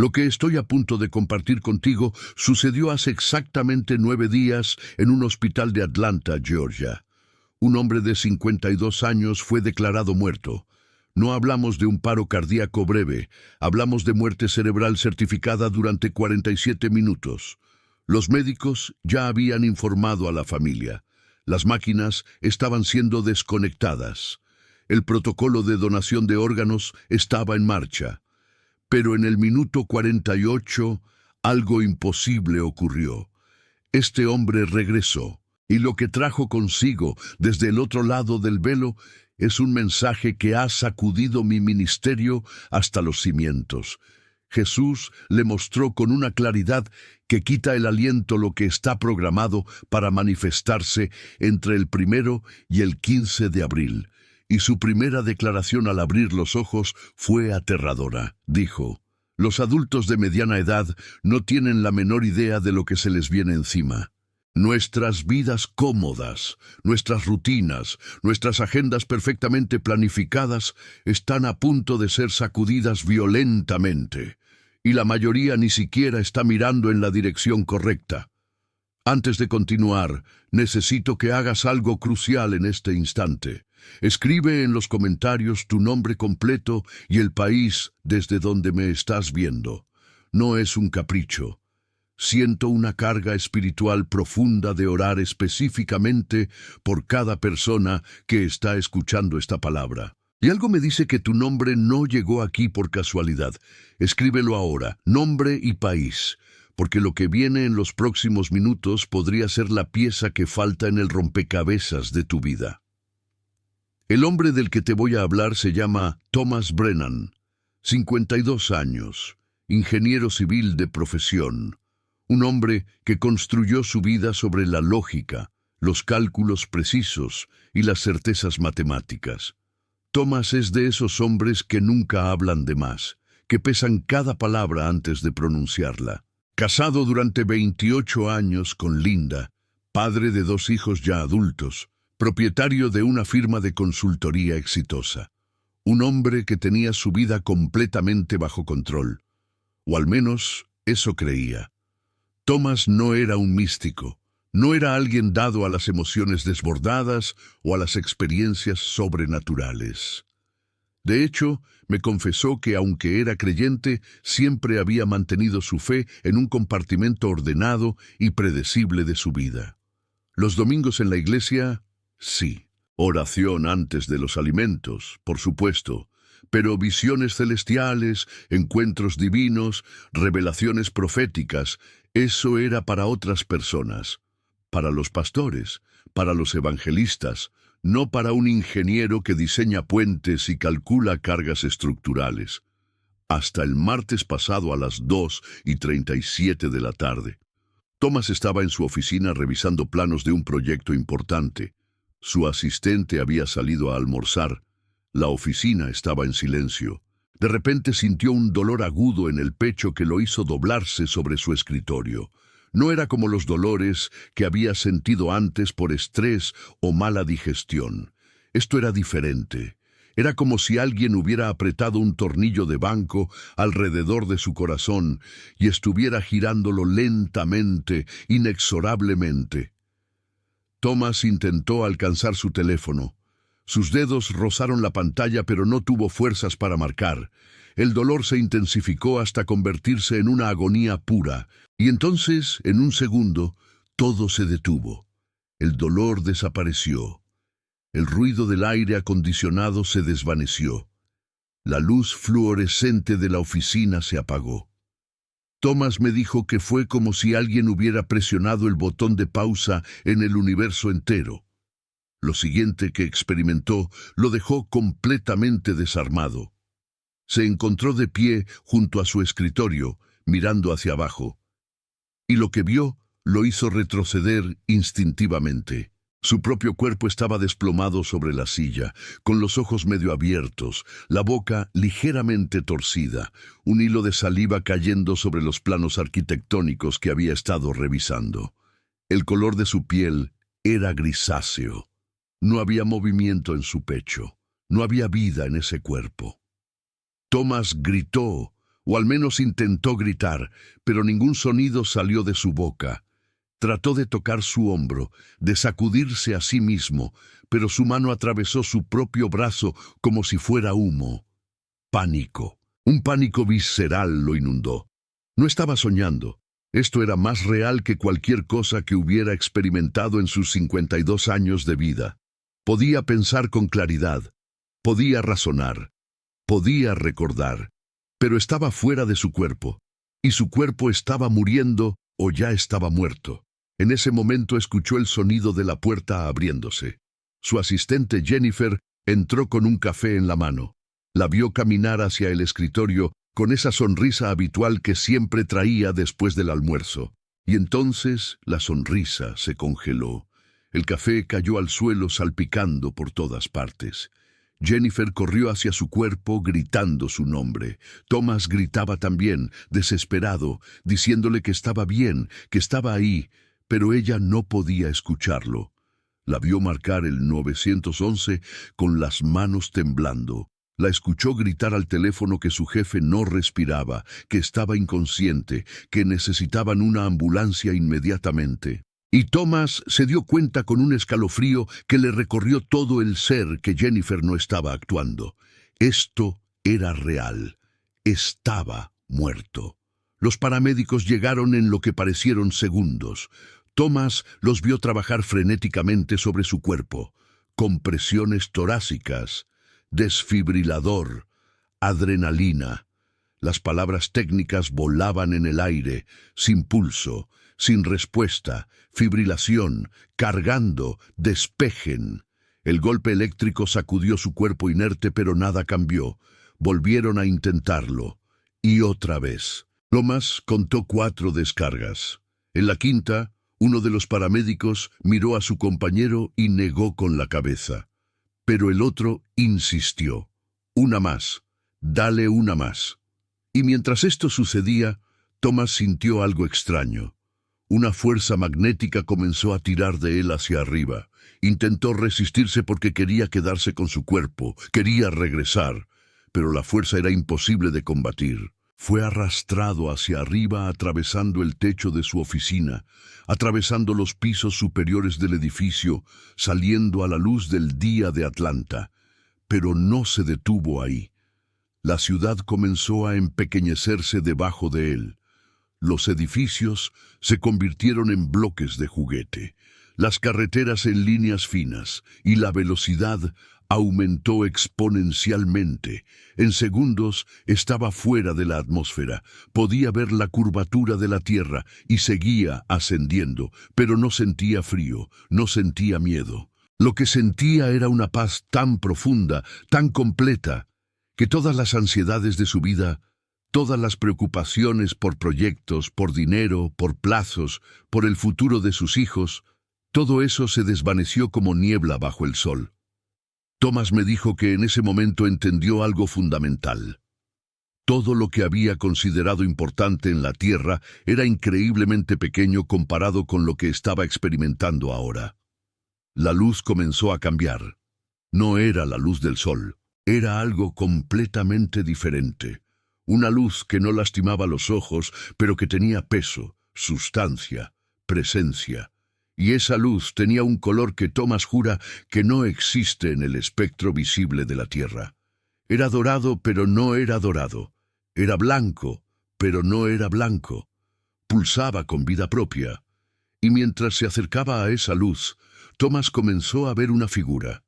Lo que estoy a punto de compartir contigo sucedió hace exactamente 9 días en un hospital de Atlanta, Georgia. Un hombre de 52 años fue declarado muerto. No hablamos de un paro cardíaco breve, hablamos de muerte cerebral certificada durante 47 minutos. Los médicos ya habían informado a la familia. Las máquinas estaban siendo desconectadas. El protocolo de donación de órganos estaba en marcha. Pero en el minuto 48, algo imposible ocurrió. Este hombre regresó, y lo que trajo consigo desde el otro lado del velo es un mensaje que ha sacudido mi ministerio hasta los cimientos. Jesús le mostró con una claridad que quita el aliento lo que está programado para manifestarse entre el 1 y el 15 de abril. Y su primera declaración al abrir los ojos fue aterradora. Dijo: los adultos de mediana edad no tienen la menor idea de lo que se les viene encima. Nuestras vidas cómodas, nuestras rutinas, nuestras agendas perfectamente planificadas están a punto de ser sacudidas violentamente, y la mayoría ni siquiera está mirando en la dirección correcta. Antes de continuar, necesito que hagas algo crucial en este instante. Escribe en los comentarios tu nombre completo y el país desde donde me estás viendo. No es un capricho. Siento una carga espiritual profunda de orar específicamente por cada persona que está escuchando esta palabra. Y algo me dice que tu nombre no llegó aquí por casualidad. Escríbelo ahora, nombre y país, porque lo que viene en los próximos minutos podría ser la pieza que falta en el rompecabezas de tu vida. El hombre del que te voy a hablar se llama Thomas Brennan, 52 años, ingeniero civil de profesión. Un hombre que construyó su vida sobre la lógica, los cálculos precisos y las certezas matemáticas. Thomas es de esos hombres que nunca hablan de más, que pesan cada palabra antes de pronunciarla. Casado durante 28 años con Linda, padre de 2 hijos ya adultos, propietario de una firma de consultoría exitosa. Un hombre que tenía su vida completamente bajo control, o al menos eso creía. Thomas no era un místico, no era alguien dado a las emociones desbordadas o a las experiencias sobrenaturales. De hecho, me confesó que aunque era creyente, siempre había mantenido su fe en un compartimento ordenado y predecible de su vida. Los domingos en la iglesia, sí. Oración antes de los alimentos, por supuesto, pero visiones celestiales, encuentros divinos, revelaciones proféticas, eso era para otras personas, para los pastores, para los evangelistas, no para un ingeniero que diseña puentes y calcula cargas estructurales. Hasta el martes pasado a las 2:37 de la tarde. Thomas estaba en su oficina revisando planos de un proyecto importante. Su asistente había salido a almorzar. La oficina estaba en silencio. De repente sintió un dolor agudo en el pecho que lo hizo doblarse sobre su escritorio. No era como los dolores que había sentido antes por estrés o mala digestión. Esto era diferente. Era como si alguien hubiera apretado un tornillo de banco alrededor de su corazón y estuviera girándolo lentamente, inexorablemente. Thomas intentó alcanzar su teléfono. Sus dedos rozaron la pantalla, pero no tuvo fuerzas para marcar. El dolor se intensificó hasta convertirse en una agonía pura, y entonces, en un segundo, todo se detuvo. El dolor desapareció. El ruido del aire acondicionado se desvaneció. La luz fluorescente de la oficina se apagó. Thomas me dijo que fue como si alguien hubiera presionado el botón de pausa en el universo entero. Lo siguiente que experimentó lo dejó completamente desarmado. Se encontró de pie junto a su escritorio, mirando hacia abajo, y lo que vio lo hizo retroceder instintivamente. Su propio cuerpo estaba desplomado sobre la silla, con los ojos medio abiertos, la boca ligeramente torcida, un hilo de saliva cayendo sobre los planos arquitectónicos que había estado revisando. El color de su piel era grisáceo. No había movimiento en su pecho. No había vida en ese cuerpo. Thomas gritó, o al menos intentó gritar, pero ningún sonido salió de su boca. Trató de tocar su hombro, de sacudirse a sí mismo, pero su mano atravesó su propio brazo como si fuera humo. Pánico. Un pánico visceral lo inundó. No estaba soñando. Esto era más real que cualquier cosa que hubiera experimentado en sus 52 años de vida. Podía pensar con claridad, podía razonar, podía recordar, pero estaba fuera de su cuerpo, y su cuerpo estaba muriendo o ya estaba muerto. En ese momento escuchó el sonido de la puerta abriéndose. Su asistente Jennifer entró con un café en la mano. La vio caminar hacia el escritorio con esa sonrisa habitual que siempre traía después del almuerzo. Y entonces la sonrisa se congeló. El café cayó al suelo salpicando por todas partes. Jennifer corrió hacia su cuerpo gritando su nombre. Thomas gritaba también, desesperado, diciéndole que estaba bien, que estaba ahí, pero ella no podía escucharlo. La vio marcar el 911 con las manos temblando. La escuchó gritar al teléfono que su jefe no respiraba, que estaba inconsciente, que necesitaban una ambulancia inmediatamente. Y Thomas se dio cuenta con un escalofrío que le recorrió todo el ser que Jennifer no estaba actuando. Esto era real. Estaba muerto. Los paramédicos llegaron en lo que parecieron segundos. Thomas los vio trabajar frenéticamente sobre su cuerpo. Compresiones torácicas, desfibrilador, adrenalina. Las palabras técnicas volaban en el aire, sin pulso, sin respuesta, fibrilación, cargando, despejen. El golpe eléctrico sacudió su cuerpo inerte, pero nada cambió. Volvieron a intentarlo. Y otra vez. Thomas contó 4 descargas. En la quinta, uno de los paramédicos miró a su compañero y negó con la cabeza. Pero el otro insistió. Una más. Dale una más. Y mientras esto sucedía, Thomas sintió algo extraño. Una fuerza magnética comenzó a tirar de él hacia arriba. Intentó resistirse porque quería quedarse con su cuerpo, quería regresar, pero la fuerza era imposible de combatir. Fue arrastrado hacia arriba atravesando el techo de su oficina, atravesando los pisos superiores del edificio, saliendo a la luz del día de Atlanta. Pero no se detuvo ahí. La ciudad comenzó a empequeñecerse debajo de él. Los edificios se convirtieron en bloques de juguete, las carreteras en líneas finas, y la velocidad aumentó exponencialmente. En segundos estaba fuera de la atmósfera, podía ver la curvatura de la Tierra y seguía ascendiendo, pero no sentía frío, no sentía miedo. Lo que sentía era una paz tan profunda, tan completa, que todas las ansiedades de su vida, todas las preocupaciones por proyectos, por dinero, por plazos, por el futuro de sus hijos, todo eso se desvaneció como niebla bajo el sol. Thomas me dijo que en ese momento entendió algo fundamental. Todo lo que había considerado importante en la Tierra era increíblemente pequeño comparado con lo que estaba experimentando ahora. La luz comenzó a cambiar. No era la luz del sol, era algo completamente diferente. Una luz que no lastimaba los ojos, pero que tenía peso, sustancia, presencia. Y esa luz tenía un color que Thomas jura que no existe en el espectro visible de la Tierra. Era dorado, pero no era dorado. Era blanco, pero no era blanco. Pulsaba con vida propia. Y mientras se acercaba a esa luz, Thomas comenzó a ver una figura.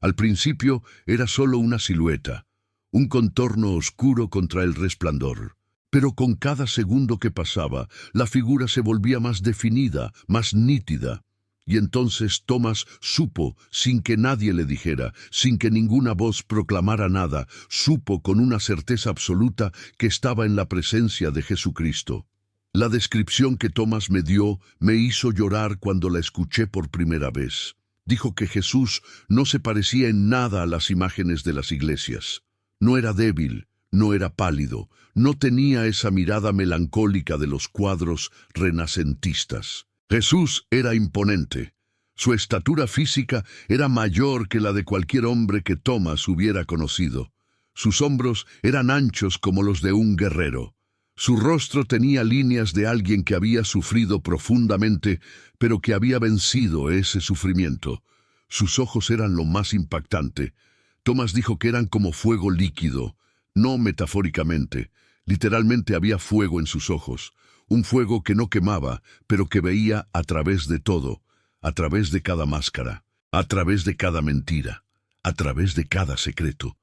Al principio era solo una silueta, un contorno oscuro contra el resplandor. Pero con cada segundo que pasaba, la figura se volvía más definida, más nítida. Y entonces Thomas supo, sin que nadie le dijera, sin que ninguna voz proclamara nada, supo con una certeza absoluta que estaba en la presencia de Jesucristo. La descripción que Thomas me dio me hizo llorar cuando la escuché por primera vez. Dijo que Jesús no se parecía en nada a las imágenes de las iglesias. No era débil, no era pálido, no tenía esa mirada melancólica de los cuadros renacentistas. Jesús era imponente. Su estatura física era mayor que la de cualquier hombre que Thomas hubiera conocido. Sus hombros eran anchos como los de un guerrero. Su rostro tenía líneas de alguien que había sufrido profundamente, pero que había vencido ese sufrimiento. Sus ojos eran lo más impactante. Tomás dijo que eran como fuego líquido, no metafóricamente. Literalmente había fuego en sus ojos, un fuego que no quemaba, pero que veía a través de todo, a través de cada máscara, a través de cada mentira, a través de cada secreto.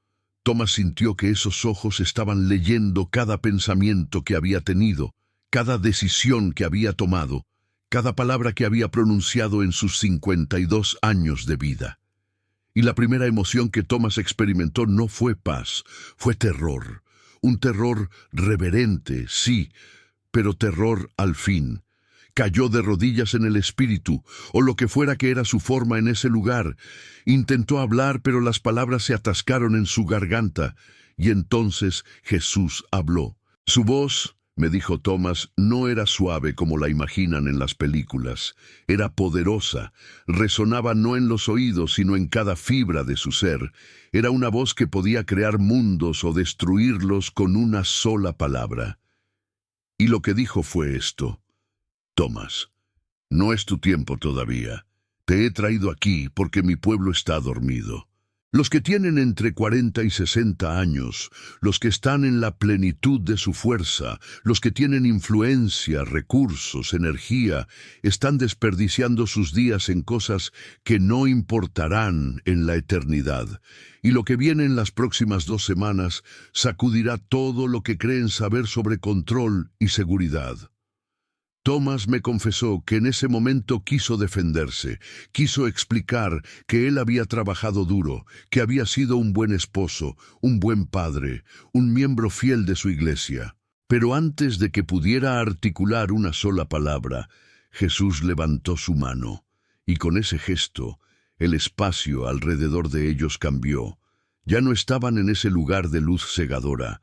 Tomás sintió que esos ojos estaban leyendo cada pensamiento que había tenido, cada decisión que había tomado, cada palabra que había pronunciado en sus 52 años de vida. Y la primera emoción que Tomás experimentó no fue paz, fue terror. Un terror reverente, sí, pero terror al fin. Cayó de rodillas en el espíritu, o lo que fuera que era su forma en ese lugar. Intentó hablar, pero las palabras se atascaron en su garganta. Y entonces Jesús habló. Su voz, me dijo Tomás, no era suave como la imaginan en las películas. Era poderosa. Resonaba no en los oídos, sino en cada fibra de su ser. Era una voz que podía crear mundos o destruirlos con una sola palabra. Y lo que dijo fue esto: Tomás, no es tu tiempo todavía. Te he traído aquí porque mi pueblo está dormido. Los que tienen entre 40 y 60 años, los que están en la plenitud de su fuerza, los que tienen influencia, recursos, energía, están desperdiciando sus días en cosas que no importarán en la eternidad. Y lo que viene en las próximas 2 semanas sacudirá todo lo que creen saber sobre control y seguridad. Tomás me confesó que en ese momento quiso defenderse, quiso explicar que él había trabajado duro, que había sido un buen esposo, un buen padre, un miembro fiel de su iglesia. Pero antes de que pudiera articular una sola palabra, Jesús levantó su mano, y con ese gesto, el espacio alrededor de ellos cambió. Ya no estaban en ese lugar de luz cegadora.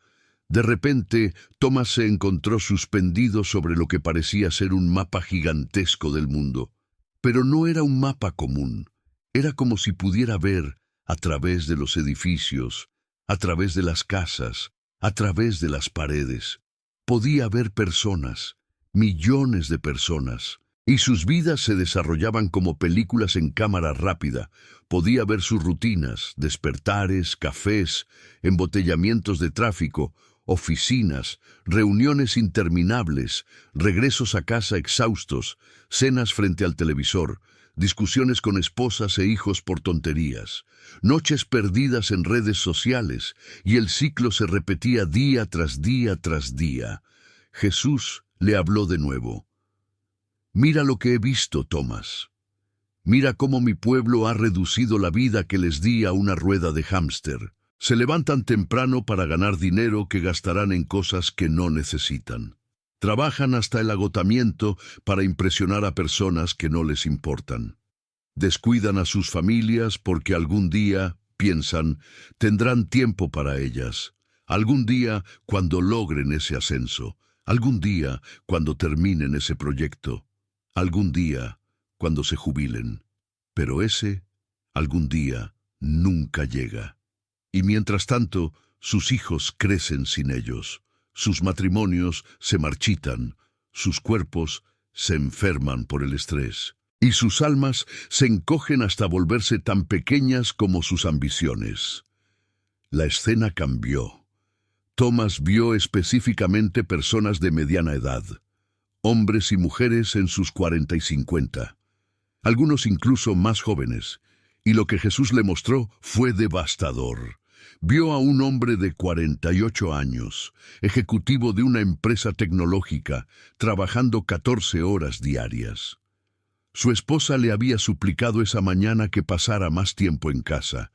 De repente, Tomás se encontró suspendido sobre lo que parecía ser un mapa gigantesco del mundo. Pero no era un mapa común. Era como si pudiera ver a través de los edificios, a través de las casas, a través de las paredes. Podía ver personas, millones de personas, y sus vidas se desarrollaban como películas en cámara rápida. Podía ver sus rutinas, despertares, cafés, embotellamientos de tráfico, oficinas, reuniones interminables, regresos a casa exhaustos, cenas frente al televisor, discusiones con esposas e hijos por tonterías, noches perdidas en redes sociales, y el ciclo se repetía día tras día tras día. Jesús le habló de nuevo. Mira lo que he visto, Tomás. Mira cómo mi pueblo ha reducido la vida que les di a una rueda de hámster. Se levantan temprano para ganar dinero que gastarán en cosas que no necesitan. Trabajan hasta el agotamiento para impresionar a personas que no les importan. Descuidan a sus familias porque algún día, piensan, tendrán tiempo para ellas. Algún día cuando logren ese ascenso. Algún día cuando terminen ese proyecto. Algún día cuando se jubilen. Pero ese algún día nunca llega. Y mientras tanto, sus hijos crecen sin ellos, sus matrimonios se marchitan, sus cuerpos se enferman por el estrés, y sus almas se encogen hasta volverse tan pequeñas como sus ambiciones. La escena cambió. Tomás vio específicamente personas de mediana edad, hombres y mujeres en sus 40 y 50, algunos incluso más jóvenes, y lo que Jesús le mostró fue devastador. Vio a un hombre de 48 años, ejecutivo de una empresa tecnológica, trabajando 14 horas diarias. Su esposa le había suplicado esa mañana que pasara más tiempo en casa.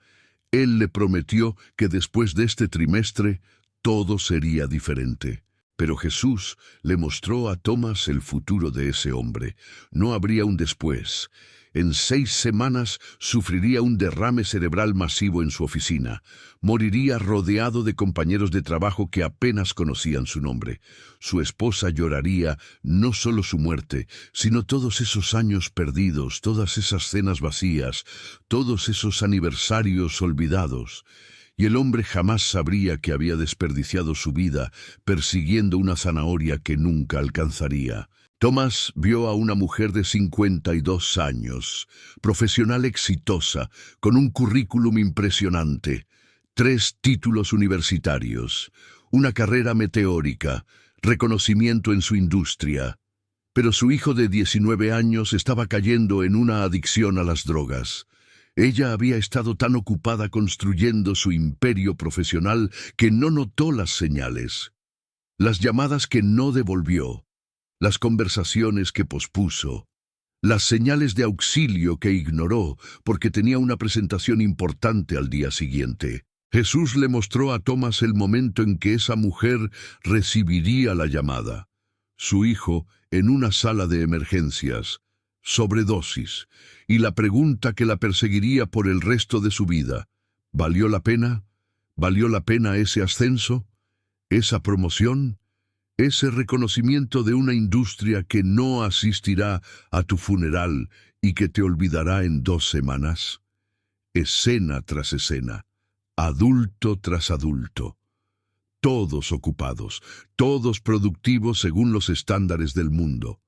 Él le prometió que después de este trimestre todo sería diferente. Pero Jesús le mostró a Tomás el futuro de ese hombre. No habría un después. En 6 semanas sufriría un derrame cerebral masivo en su oficina. Moriría rodeado de compañeros de trabajo que apenas conocían su nombre. Su esposa lloraría no solo su muerte, sino todos esos años perdidos, todas esas cenas vacías, todos esos aniversarios olvidados. y el hombre jamás sabría que había desperdiciado su vida persiguiendo una zanahoria que nunca alcanzaría. Tomás vio a una mujer de 52 años, profesional exitosa, con un currículum impresionante, 3 títulos universitarios, una carrera meteórica, reconocimiento en su industria. Pero su hijo de 19 años estaba cayendo en una adicción a las drogas. Ella había estado tan ocupada construyendo su imperio profesional que no notó las señales, las llamadas que no devolvió, las conversaciones que pospuso, las señales de auxilio que ignoró porque tenía una presentación importante al día siguiente. Jesús le mostró a Tomás el momento en que esa mujer recibiría la llamada. Su hijo en una sala de emergencias, sobredosis, y la pregunta que la perseguiría por el resto de su vida. ¿Valió la pena? ¿Valió la pena ese ascenso? ¿Esa promoción? ¿Ese reconocimiento de una industria que no asistirá a tu funeral y que te olvidará en 2 semanas? Escena tras escena, adulto tras adulto. Todos ocupados, todos productivos según los estándares del mundo,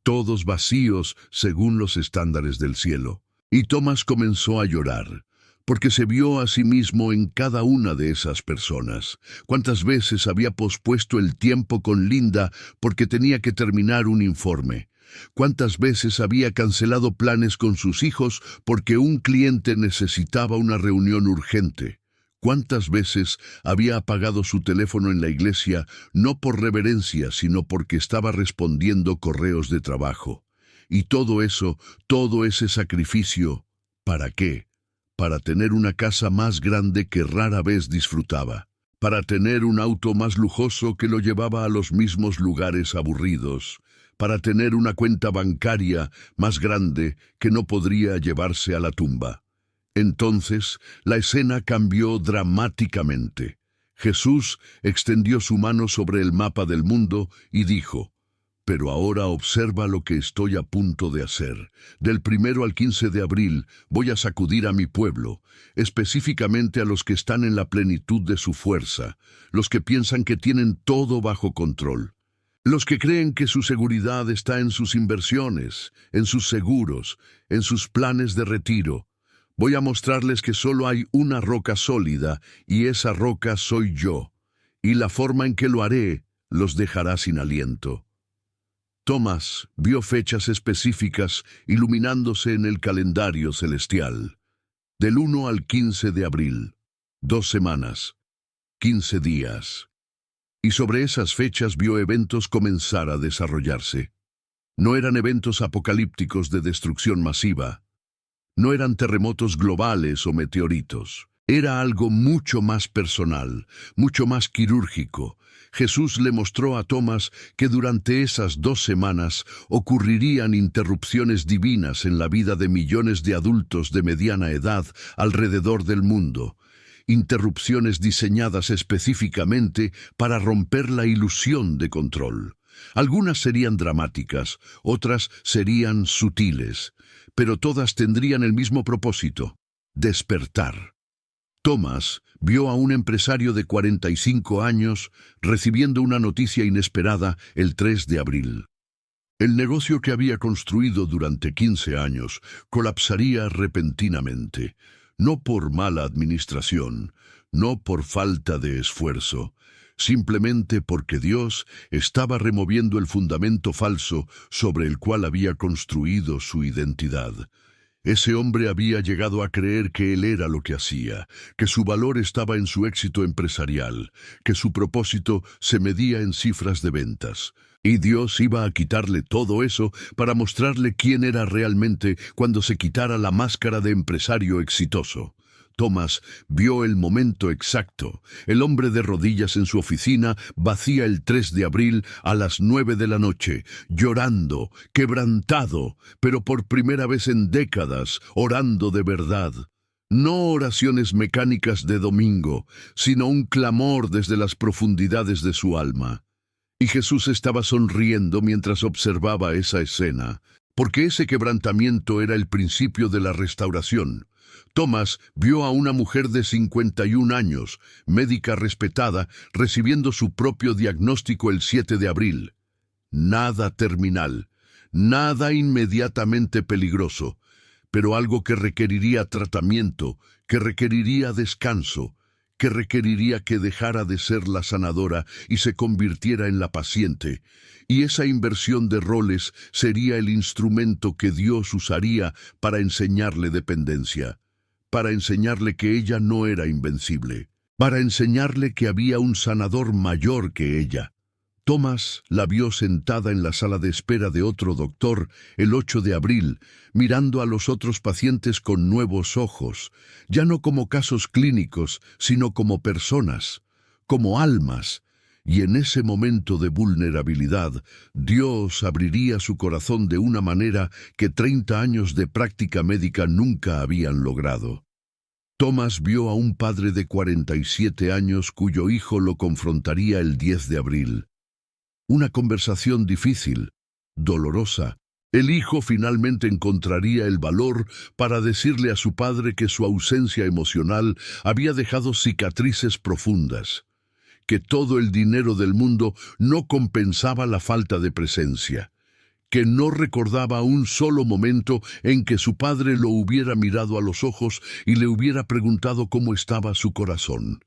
todos vacíos según los estándares del cielo. Y Tomás comenzó a llorar, porque se vio a sí mismo en cada una de esas personas. ¿Cuántas veces había pospuesto el tiempo con Linda porque tenía que terminar un informe? ¿Cuántas veces había cancelado planes con sus hijos porque un cliente necesitaba una reunión urgente? ¿Cuántas veces había apagado su teléfono en la iglesia, no por reverencia, sino porque estaba respondiendo correos de trabajo? Y todo eso, todo ese sacrificio, ¿para qué? Para tener una casa más grande que rara vez disfrutaba, para tener un auto más lujoso que lo llevaba a los mismos lugares aburridos, para tener una cuenta bancaria más grande que no podría llevarse a la tumba. Entonces, la escena cambió dramáticamente. Jesús extendió su mano sobre el mapa del mundo y dijo: «Pero ahora observa lo que estoy a punto de hacer. Del 1 al 15 de abril voy a sacudir a mi pueblo, específicamente a los que están en la plenitud de su fuerza, los que piensan que tienen todo bajo control, los que creen que su seguridad está en sus inversiones, en sus seguros, en sus planes de retiro. Voy a mostrarles que solo hay una roca sólida, y esa roca soy yo, y la forma en que lo haré los dejará sin aliento». Tomás vio fechas específicas iluminándose en el calendario celestial. Del 1 al 15 de abril, 2 semanas, 15 días. Y sobre esas fechas vio eventos comenzar a desarrollarse. No eran eventos apocalípticos de destrucción masiva. No eran terremotos globales o meteoritos. Era algo mucho más personal, mucho más quirúrgico. Jesús le mostró a Tomás que durante esas 2 semanas ocurrirían interrupciones divinas en la vida de millones de adultos de mediana edad alrededor del mundo. Interrupciones diseñadas específicamente para romper la ilusión de control. Algunas serían dramáticas, otras serían sutiles, pero todas tendrían el mismo propósito: despertar. Tomás vio a un empresario de 45 años recibiendo una noticia inesperada el 3 de abril. El negocio que había construido durante 15 años colapsaría repentinamente, no por mala administración, no por falta de esfuerzo, simplemente porque Dios estaba removiendo el fundamento falso sobre el cual había construido su identidad. Ese hombre había llegado a creer que él era lo que hacía, que su valor estaba en su éxito empresarial, que su propósito se medía en cifras de ventas. Y Dios iba a quitarle todo eso para mostrarle quién era realmente cuando se quitara la máscara de empresario exitoso. Tomás vio el momento exacto. El hombre de rodillas en su oficina vacía el 3 de abril a las 9 de la noche, llorando, quebrantado, pero por primera vez en décadas, orando de verdad. No oraciones mecánicas de domingo, sino un clamor desde las profundidades de su alma. Y Jesús estaba sonriendo mientras observaba esa escena, porque ese quebrantamiento era el principio de la restauración. Thomas vio a una mujer de 51 años, médica respetada, recibiendo su propio diagnóstico el 7 de abril. Nada terminal, nada inmediatamente peligroso, pero algo que requeriría tratamiento, que requeriría descanso, que requeriría que dejara de ser la sanadora y se convirtiera en la paciente. Y esa inversión de roles sería el instrumento que Dios usaría para enseñarle dependencia, para enseñarle que ella no era invencible, para enseñarle que había un sanador mayor que ella. Thomas la vio sentada en la sala de espera de otro doctor el 8 de abril, mirando a los otros pacientes con nuevos ojos, ya no como casos clínicos, sino como personas, como almas. Y en ese momento de vulnerabilidad, Dios abriría su corazón de una manera que 30 años de práctica médica nunca habían logrado. Thomas vio a un padre de 47 años cuyo hijo lo confrontaría el 10 de abril. Una conversación difícil, dolorosa. El hijo finalmente encontraría el valor para decirle a su padre que su ausencia emocional había dejado cicatrices profundas, que todo el dinero del mundo no compensaba la falta de presencia, que no recordaba un solo momento en que su padre lo hubiera mirado a los ojos y le hubiera preguntado cómo estaba su corazón.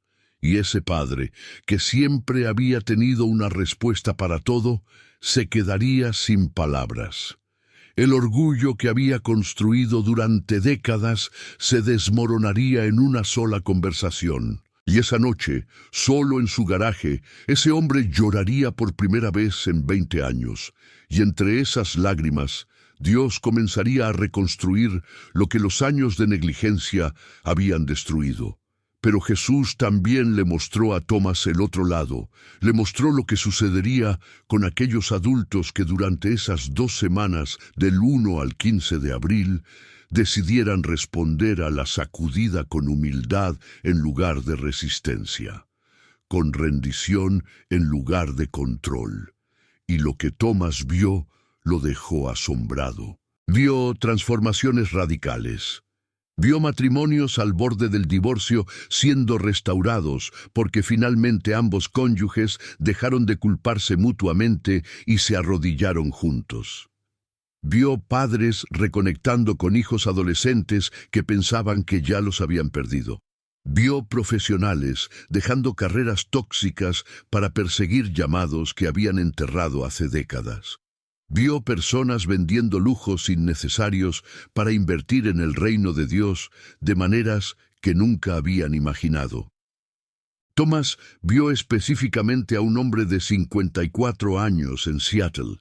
Y ese padre, que siempre había tenido una respuesta para todo, se quedaría sin palabras. El orgullo que había construido durante décadas se desmoronaría en una sola conversación. Y esa noche, solo en su garaje, ese hombre lloraría por primera vez en 20 años. Y entre esas lágrimas, Dios comenzaría a reconstruir lo que los años de negligencia habían destruido. Pero Jesús también le mostró a Thomas el otro lado, le mostró lo que sucedería con aquellos adultos que durante esas 2 semanas, del 1 al 15 de abril, decidieran responder a la sacudida con humildad en lugar de resistencia, con rendición en lugar de control. Y lo que Thomas vio lo dejó asombrado. Vio transformaciones radicales. Vio matrimonios al borde del divorcio siendo restaurados porque finalmente ambos cónyuges dejaron de culparse mutuamente y se arrodillaron juntos. Vio padres reconectando con hijos adolescentes que pensaban que ya los habían perdido. Vio profesionales dejando carreras tóxicas para perseguir llamados que habían enterrado hace décadas. Vio personas vendiendo lujos innecesarios para invertir en el reino de Dios de maneras que nunca habían imaginado. Thomas vio específicamente a un hombre de 54 años en Seattle.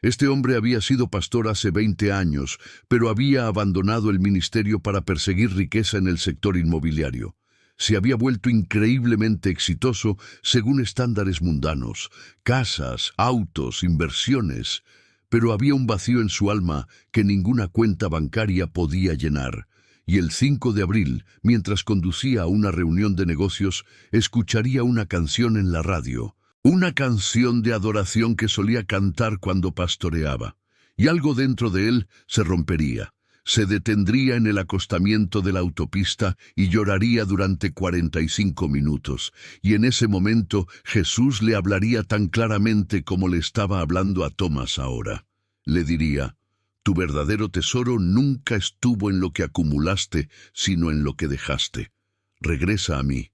Este hombre había sido pastor hace 20 años, pero había abandonado el ministerio para perseguir riqueza en el sector inmobiliario. Se había vuelto increíblemente exitoso según estándares mundanos, casas, autos, inversiones. Pero había un vacío en su alma que ninguna cuenta bancaria podía llenar. Y el 5 de abril, mientras conducía a una reunión de negocios, escucharía una canción en la radio. Una canción de adoración que solía cantar cuando pastoreaba. Y algo dentro de él se rompería. Se detendría en el acostamiento de la autopista y lloraría durante 45 minutos. Y en ese momento Jesús le hablaría tan claramente como le estaba hablando a Thomas ahora. Le diría: tu verdadero tesoro nunca estuvo en lo que acumulaste, sino en lo que dejaste. Regresa a mí,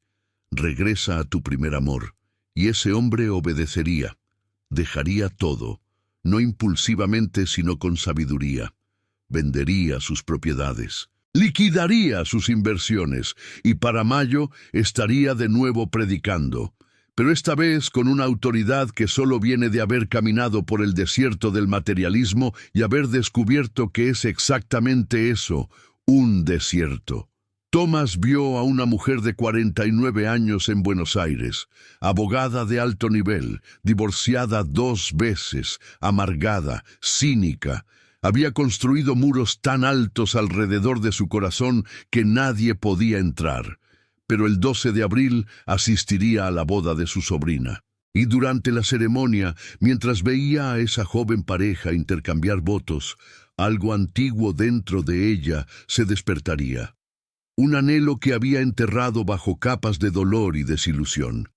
regresa a tu primer amor. Y ese hombre obedecería. Dejaría todo, no impulsivamente sino con sabiduría. Vendería sus propiedades, liquidaría sus inversiones y para mayo estaría de nuevo predicando, pero esta vez con una autoridad que solo viene de haber caminado por el desierto del materialismo y haber descubierto que es exactamente eso, un desierto. Thomas vio a una mujer de 49 años en Buenos Aires, abogada de alto nivel, divorciada 2 veces, amargada, cínica. Había construido muros tan altos alrededor de su corazón que nadie podía entrar. Pero el 12 de abril asistiría a la boda de su sobrina. Y durante la ceremonia, mientras veía a esa joven pareja intercambiar votos, algo antiguo dentro de ella se despertaría. un anhelo que había enterrado bajo capas de dolor y desilusión.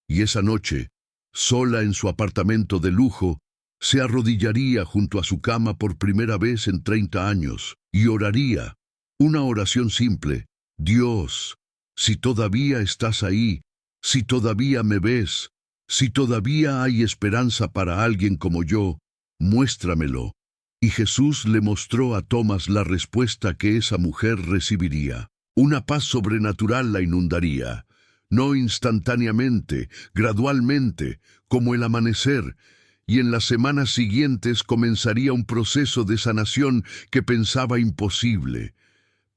Y esa noche, sola en su apartamento de lujo, se arrodillaría junto a su cama por primera vez en 30 años y oraría una oración simple: Dios, si todavía estás ahí, si todavía me ves, si todavía hay esperanza para alguien como yo, muéstramelo. Y Jesús le mostró a Tomás la respuesta que esa mujer recibiría. Una paz sobrenatural la inundaría, no instantáneamente, gradualmente, como el amanecer, y en las semanas siguientes comenzaría un proceso de sanación que pensaba imposible.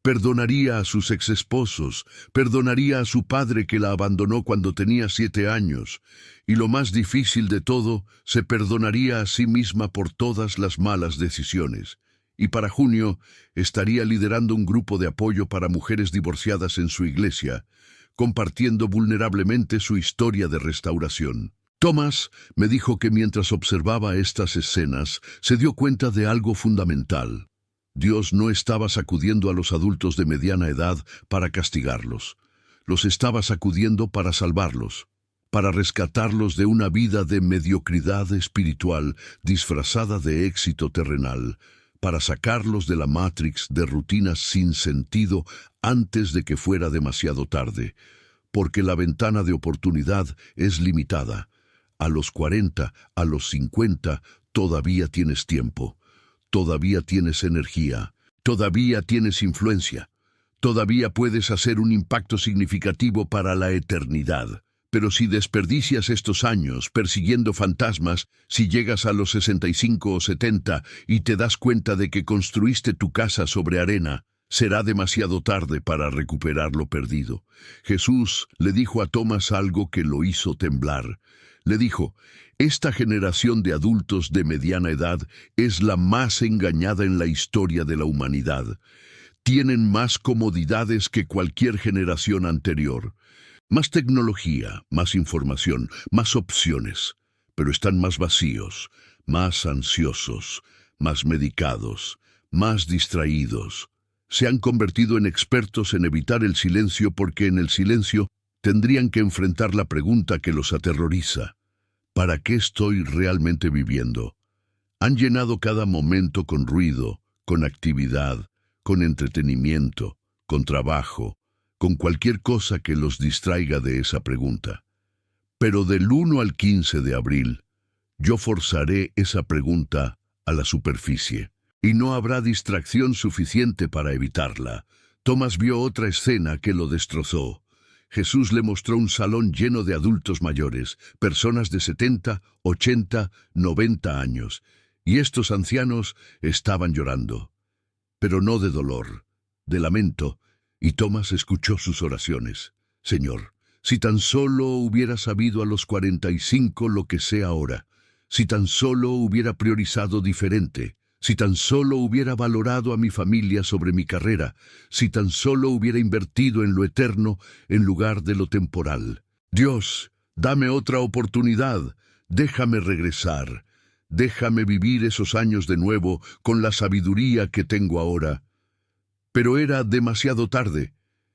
Perdonaría a sus exesposos, perdonaría a su padre que la abandonó cuando tenía 7 años, y lo más difícil de todo, se perdonaría a sí misma por todas las malas decisiones. Y para junio estaría liderando un grupo de apoyo para mujeres divorciadas en su iglesia, compartiendo vulnerablemente su historia de restauración. Tomás me dijo que mientras observaba estas escenas, se dio cuenta de algo fundamental. Dios no estaba sacudiendo a los adultos de mediana edad para castigarlos. Los estaba sacudiendo para salvarlos, para rescatarlos de una vida de mediocridad espiritual disfrazada de éxito terrenal, para sacarlos de la Matrix de rutinas sin sentido antes de que fuera demasiado tarde, porque la ventana de oportunidad es limitada. A los 40, a los 50, todavía tienes tiempo. Todavía tienes energía, todavía tienes influencia, todavía puedes hacer un impacto significativo para la eternidad. Pero si desperdicias estos años persiguiendo fantasmas, si llegas a los 65 o 70 y te das cuenta de que construiste tu casa sobre arena, será demasiado tarde para recuperar lo perdido. Jesús le dijo a Tomás algo que lo hizo temblar. Le dijo: esta generación de adultos de mediana edad es la más engañada en la historia de la humanidad. Tienen más comodidades que cualquier generación anterior. Más tecnología, más información, más opciones, pero están más vacíos, más ansiosos, más medicados, más distraídos. Se han convertido en expertos en evitar el silencio porque en el silencio tendrían que enfrentar la pregunta que los aterroriza: ¿para qué estoy realmente viviendo? Han llenado cada momento con ruido, con actividad, con entretenimiento, con trabajo, con cualquier cosa que los distraiga de esa pregunta. Pero del 1 al 15 de abril, yo forzaré esa pregunta a la superficie, y no habrá distracción suficiente para evitarla. Tomás vio otra escena que lo destrozó. Jesús le mostró un salón lleno de adultos mayores, personas de 70, 80, 90 años, y estos ancianos estaban llorando, pero no de dolor, de lamento, y Tomás escuchó sus oraciones. Señor, si tan solo hubiera sabido a los 45 lo que sé ahora, si tan solo hubiera priorizado diferente, si tan solo hubiera valorado a mi familia sobre mi carrera, si tan solo hubiera invertido en lo eterno en lugar de lo temporal. Dios, dame otra oportunidad, déjame regresar, déjame vivir esos años de nuevo con la sabiduría que tengo ahora. Pero era demasiado tarde,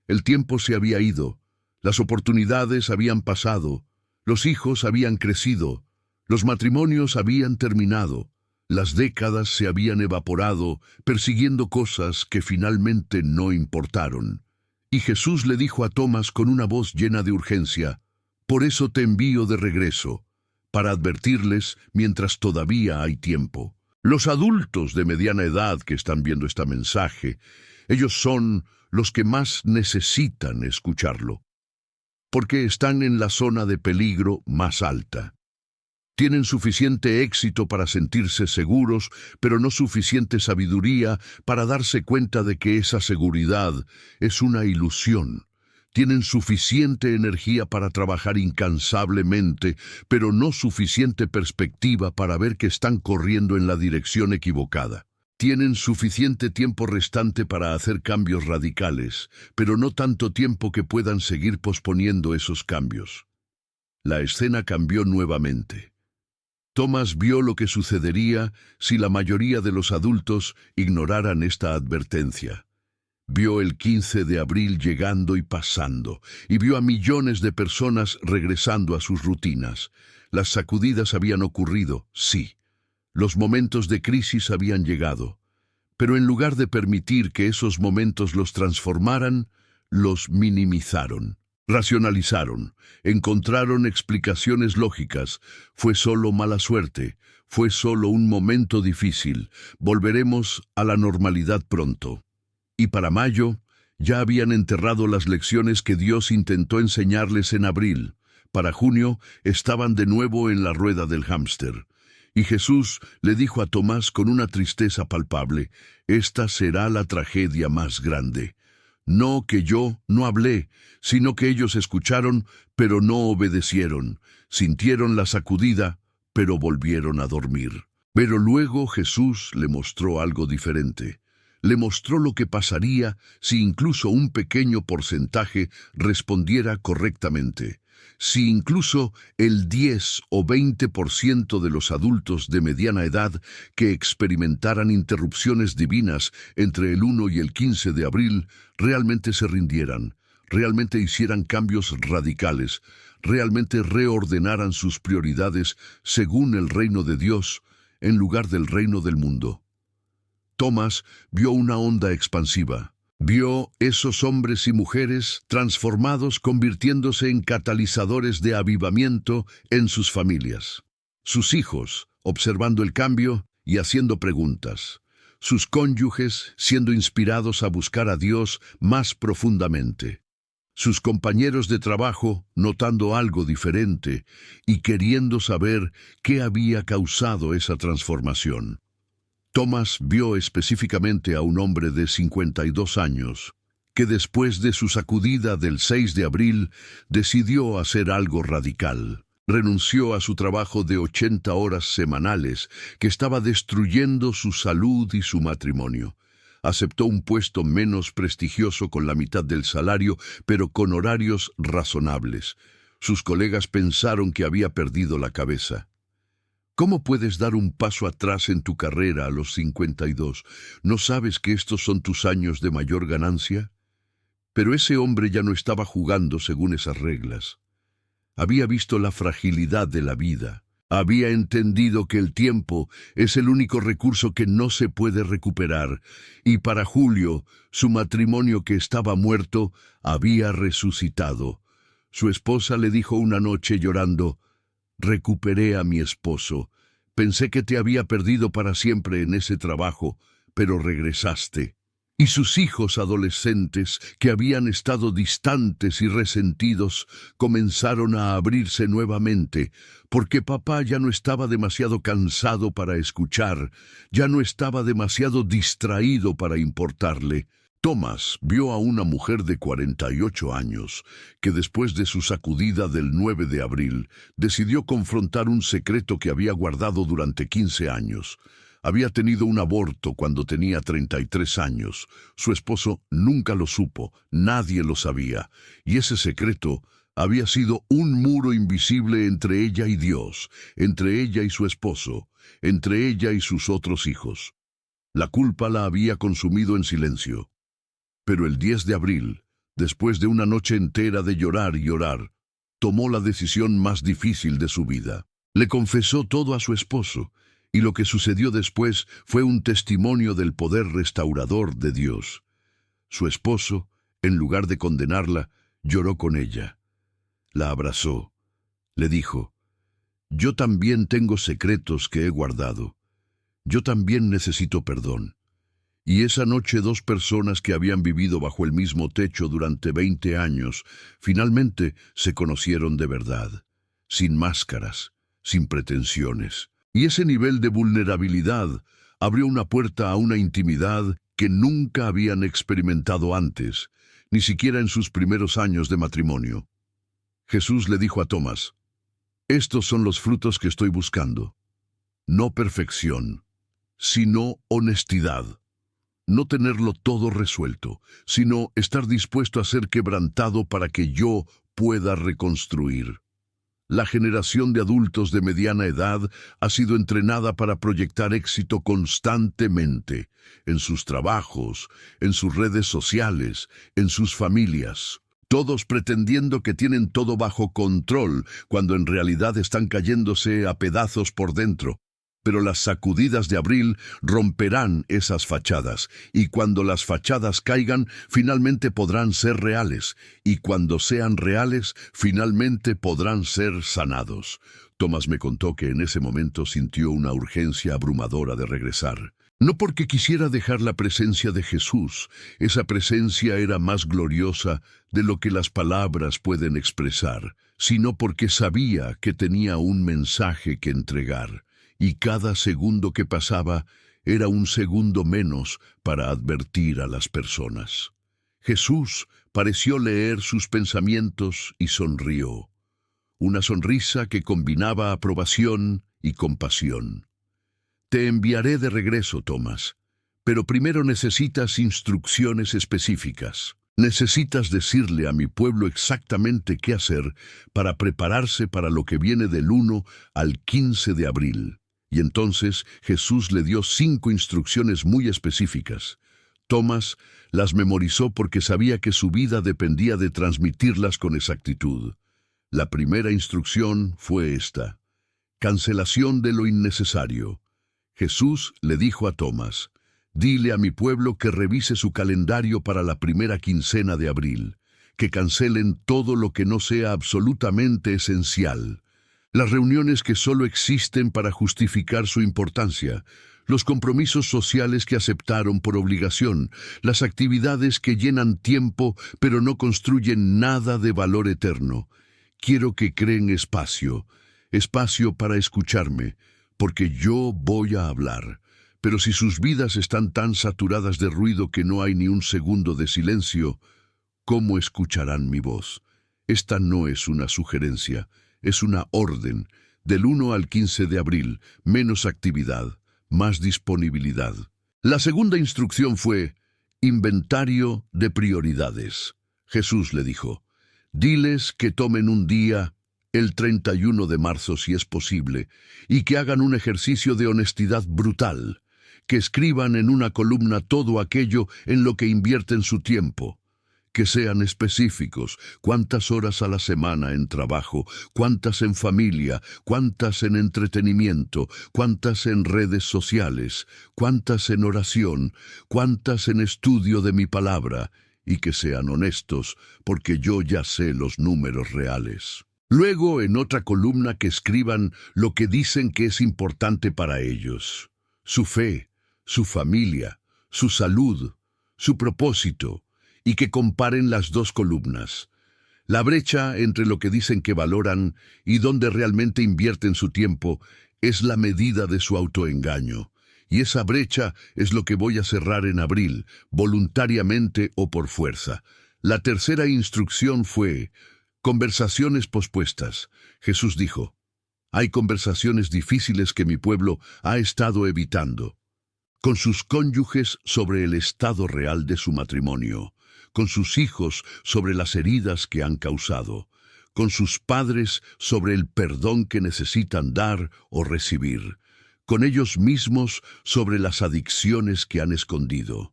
el tiempo se había ido, las oportunidades habían pasado, los hijos habían crecido, los matrimonios habían terminado. Las décadas se habían evaporado, persiguiendo cosas que finalmente no importaron. Y Jesús le dijo a Tomás con una voz llena de urgencia: por eso te envío de regreso, para advertirles mientras todavía hay tiempo. Los adultos de mediana edad que están viendo este mensaje, ellos son los que más necesitan escucharlo, porque están en la zona de peligro más alta. Tienen suficiente éxito para sentirse seguros, pero no suficiente sabiduría para darse cuenta de que esa seguridad es una ilusión. Tienen suficiente energía para trabajar incansablemente, pero no suficiente perspectiva para ver que están corriendo en la dirección equivocada. Tienen suficiente tiempo restante para hacer cambios radicales, pero no tanto tiempo que puedan seguir posponiendo esos cambios. La escena cambió nuevamente. Tomás vio lo que sucedería si la mayoría de los adultos ignoraran esta advertencia. Vio el 15 de abril llegando y pasando, y vio a millones de personas regresando a sus rutinas. Las sacudidas habían ocurrido, sí. Los momentos de crisis habían llegado. Pero en lugar de permitir que esos momentos los transformaran, los minimizaron. Racionalizaron, encontraron explicaciones lógicas. Fue solo mala suerte, fue solo un momento difícil. Volveremos a la normalidad pronto. Y para mayo, ya habían enterrado las lecciones que Dios intentó enseñarles en abril. Para junio, estaban de nuevo en la rueda del hámster. Y Jesús le dijo a Tomás con una tristeza palpable: «Esta será la tragedia más grande. No que yo no hablé, sino que ellos escucharon, pero no obedecieron. Sintieron la sacudida, pero volvieron a dormir». Pero luego Jesús le mostró algo diferente. Le mostró lo que pasaría si incluso un pequeño porcentaje respondiera correctamente. Si incluso el 10 o 20% de los adultos de mediana edad que experimentaran interrupciones divinas entre el 1 y el 15 de abril realmente se rindieran, realmente hicieran cambios radicales, realmente reordenaran sus prioridades según el reino de Dios en lugar del reino del mundo. Tomás vio una onda expansiva. Vio esos hombres y mujeres transformados convirtiéndose en catalizadores de avivamiento en sus familias. Sus hijos observando el cambio y haciendo preguntas. Sus cónyuges siendo inspirados a buscar a Dios más profundamente. Sus compañeros de trabajo notando algo diferente y queriendo saber qué había causado esa transformación. Tomás vio específicamente a un hombre de 52 años, que después de su sacudida del 6 de abril decidió hacer algo radical. Renunció a su trabajo de 80 horas semanales, que estaba destruyendo su salud y su matrimonio. Aceptó un puesto menos prestigioso con la mitad del salario, pero con horarios razonables. Sus colegas pensaron que había perdido la cabeza. ¿Cómo puedes dar un paso atrás en tu carrera a los 52? ¿No sabes que estos son tus años de mayor ganancia? Pero ese hombre ya no estaba jugando según esas reglas. Había visto la fragilidad de la vida. Había entendido que el tiempo es el único recurso que no se puede recuperar. Y para Julio, su matrimonio que estaba muerto, había resucitado. Su esposa le dijo una noche llorando: «Recuperé a mi esposo. Pensé que te había perdido para siempre en ese trabajo, pero regresaste». Y sus hijos adolescentes, que habían estado distantes y resentidos, comenzaron a abrirse nuevamente, porque papá ya no estaba demasiado cansado para escuchar, ya no estaba demasiado distraído para importarle. Tomás vio a una mujer de 48 años, que después de su sacudida del 9 de abril, decidió confrontar un secreto que había guardado durante 15 años. Había tenido un aborto cuando tenía 33 años. Su esposo nunca lo supo, nadie lo sabía, y ese secreto había sido un muro invisible entre ella y Dios, entre ella y su esposo, entre ella y sus otros hijos. La culpa la había consumido en silencio. Pero el 10 de abril, después de una noche entera de llorar y orar, tomó la decisión más difícil de su vida. Le confesó todo a su esposo, y lo que sucedió después fue un testimonio del poder restaurador de Dios. Su esposo, en lugar de condenarla, lloró con ella. La abrazó. Le dijo: «Yo también tengo secretos que he guardado. Yo también necesito perdón». Y esa noche 2 personas que habían vivido bajo el mismo techo durante 20 años, finalmente se conocieron de verdad, sin máscaras, sin pretensiones. Y ese nivel de vulnerabilidad abrió una puerta a una intimidad que nunca habían experimentado antes, ni siquiera en sus primeros años de matrimonio. Jesús le dijo a Tomás: «Estos son los frutos que estoy buscando. No perfección, sino honestidad. No tenerlo todo resuelto, sino estar dispuesto a ser quebrantado para que yo pueda reconstruir». La generación de adultos de mediana edad ha sido entrenada para proyectar éxito constantemente en sus trabajos, en sus redes sociales, en sus familias. Todos pretendiendo que tienen todo bajo control, cuando en realidad están cayéndose a pedazos por dentro. Pero las sacudidas de abril romperán esas fachadas, y cuando las fachadas caigan, finalmente podrán ser reales, y cuando sean reales, finalmente podrán ser sanados. Thomas me contó que en ese momento sintió una urgencia abrumadora de regresar. No porque quisiera dejar la presencia de Jesús, esa presencia era más gloriosa de lo que las palabras pueden expresar, sino porque sabía que tenía un mensaje que entregar. Y cada segundo que pasaba era un segundo menos para advertir a las personas. Jesús pareció leer sus pensamientos y sonrió. Una sonrisa que combinaba aprobación y compasión. Te enviaré de regreso, Thomas, pero primero necesitas instrucciones específicas. Necesitas decirle a mi pueblo exactamente qué hacer para prepararse para lo que viene del 1 al 15 de abril. Y entonces Jesús le dio 5 instrucciones muy específicas. Thomas las memorizó porque sabía que su vida dependía de transmitirlas con exactitud. La primera instrucción fue esta: cancelación de lo innecesario. Jesús le dijo a Thomas: dile a mi pueblo que revise su calendario para la primera quincena de abril, que cancelen todo lo que no sea absolutamente esencial. Las reuniones que solo existen para justificar su importancia, los compromisos sociales que aceptaron por obligación, las actividades que llenan tiempo pero no construyen nada de valor eterno. Quiero que creen espacio para escucharme, porque yo voy a hablar. Pero si sus vidas están tan saturadas de ruido que no hay ni un segundo de silencio, ¿cómo escucharán mi voz? Esta no es una sugerencia. Es una orden. Del 1 al 15 de abril, menos actividad, más disponibilidad. La segunda instrucción fue inventario de prioridades. Jesús le dijo: diles que tomen un día, el 31 de marzo si es posible, y que hagan un ejercicio de honestidad brutal, que escriban en una columna todo aquello en lo que invierten su tiempo. Que sean específicos: cuántas horas a la semana en trabajo, cuántas en familia, cuántas en entretenimiento, cuántas en redes sociales, cuántas en oración, cuántas en estudio de mi palabra, y que sean honestos, porque yo ya sé los números reales. Luego, en otra columna, que escriban lo que dicen que es importante para ellos: su fe, su familia, su salud, su propósito, y que comparen las 2 columnas. La brecha entre lo que dicen que valoran y donde realmente invierten su tiempo es la medida de su autoengaño. Y esa brecha es lo que voy a cerrar en abril, voluntariamente o por fuerza. La tercera instrucción fue conversaciones pospuestas. Jesús dijo: hay conversaciones difíciles que mi pueblo ha estado evitando. Con sus cónyuges sobre el estado real de su matrimonio, con sus hijos sobre las heridas que han causado, con sus padres sobre el perdón que necesitan dar o recibir, con ellos mismos sobre las adicciones que han escondido,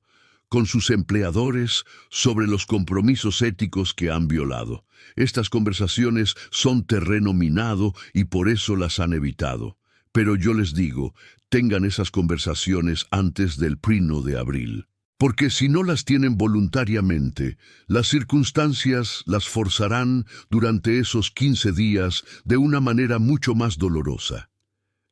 con sus empleadores sobre los compromisos éticos que han violado. Estas conversaciones son terreno minado y por eso las han evitado. Pero yo les digo, tengan esas conversaciones antes del 1 de abril. Porque si no las tienen voluntariamente, las circunstancias las forzarán durante esos 15 días de una manera mucho más dolorosa.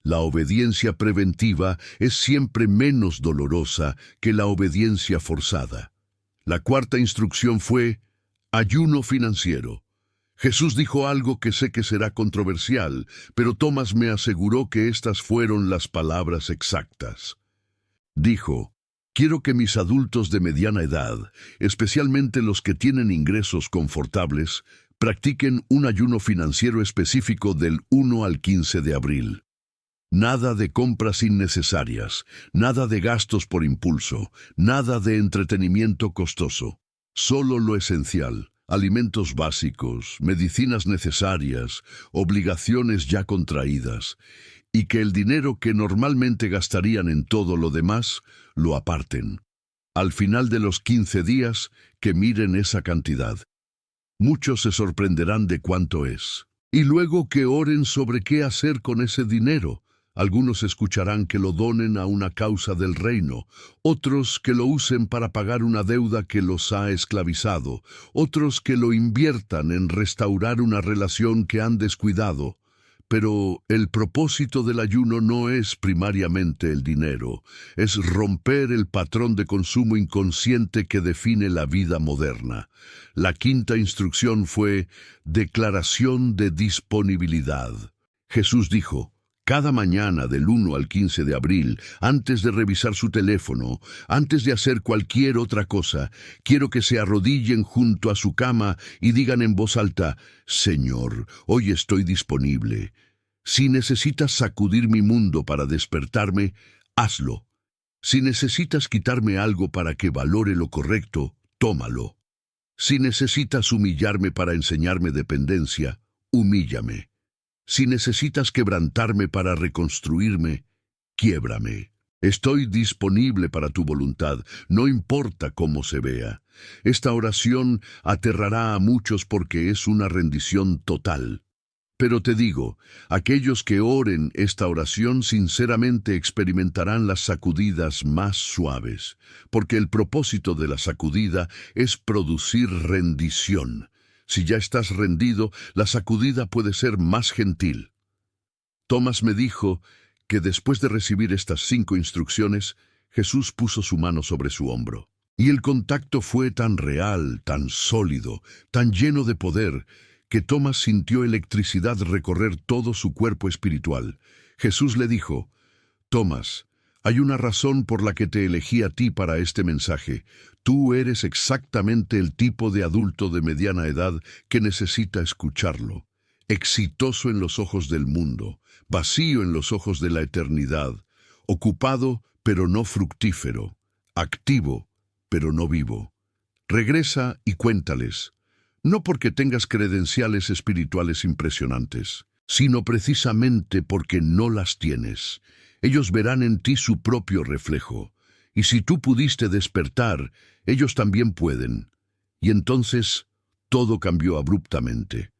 La obediencia preventiva es siempre menos dolorosa que la obediencia forzada. La cuarta instrucción fue ayuno financiero. Jesús dijo algo que sé que será controversial, pero Thomas me aseguró que estas fueron las palabras exactas. Dijo: quiero que mis adultos de mediana edad, especialmente los que tienen ingresos confortables, practiquen un ayuno financiero específico del 1 al 15 de abril. Nada de compras innecesarias, nada de gastos por impulso, nada de entretenimiento costoso. Solo lo esencial: alimentos básicos, medicinas necesarias, obligaciones ya contraídas, y que el dinero que normalmente gastarían en todo lo demás, lo aparten. Al final de los 15 días, que miren esa cantidad. Muchos se sorprenderán de cuánto es. Y luego que oren sobre qué hacer con ese dinero. Algunos escucharán que lo donen a una causa del reino, otros que lo usen para pagar una deuda que los ha esclavizado, otros que lo inviertan en restaurar una relación que han descuidado. Pero el propósito del ayuno no es primariamente el dinero, es romper el patrón de consumo inconsciente que define la vida moderna. La quinta instrucción fue declaración de disponibilidad. Jesús dijo: cada mañana del 1 al 15 de abril, antes de revisar su teléfono, antes de hacer cualquier otra cosa, quiero que se arrodillen junto a su cama y digan en voz alta: Señor, hoy estoy disponible. Si necesitas sacudir mi mundo para despertarme, hazlo. Si necesitas quitarme algo para que valore lo correcto, tómalo. Si necesitas humillarme para enseñarme dependencia, humíllame. Si necesitas quebrantarme para reconstruirme, quiébrame. Estoy disponible para tu voluntad, no importa cómo se vea. Esta oración aterrará a muchos porque es una rendición total. Pero te digo, aquellos que oren esta oración sinceramente experimentarán las sacudidas más suaves, porque el propósito de la sacudida es producir rendición. Si ya estás rendido, la sacudida puede ser más gentil. Tomás me dijo que después de recibir estas 5 instrucciones, Jesús puso su mano sobre su hombro. Y el contacto fue tan real, tan sólido, tan lleno de poder, que Tomás sintió electricidad recorrer todo su cuerpo espiritual. Jesús le dijo: Tomás, hay una razón por la que te elegí a ti para este mensaje. Tú eres exactamente el tipo de adulto de mediana edad que necesita escucharlo. Exitoso en los ojos del mundo, vacío en los ojos de la eternidad, ocupado pero no fructífero, activo pero no vivo. Regresa y cuéntales, no porque tengas credenciales espirituales impresionantes, sino precisamente porque no las tienes. Ellos verán en ti su propio reflejo, y si tú pudiste despertar, ellos también pueden. Y entonces todo cambió abruptamente.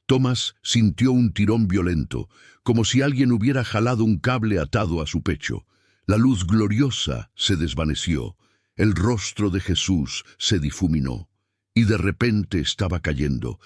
Tomás sintió un tirón violento, como si alguien hubiera jalado un cable atado a su pecho. La luz gloriosa se desvaneció, el rostro de Jesús se difuminó, y de repente estaba cayendo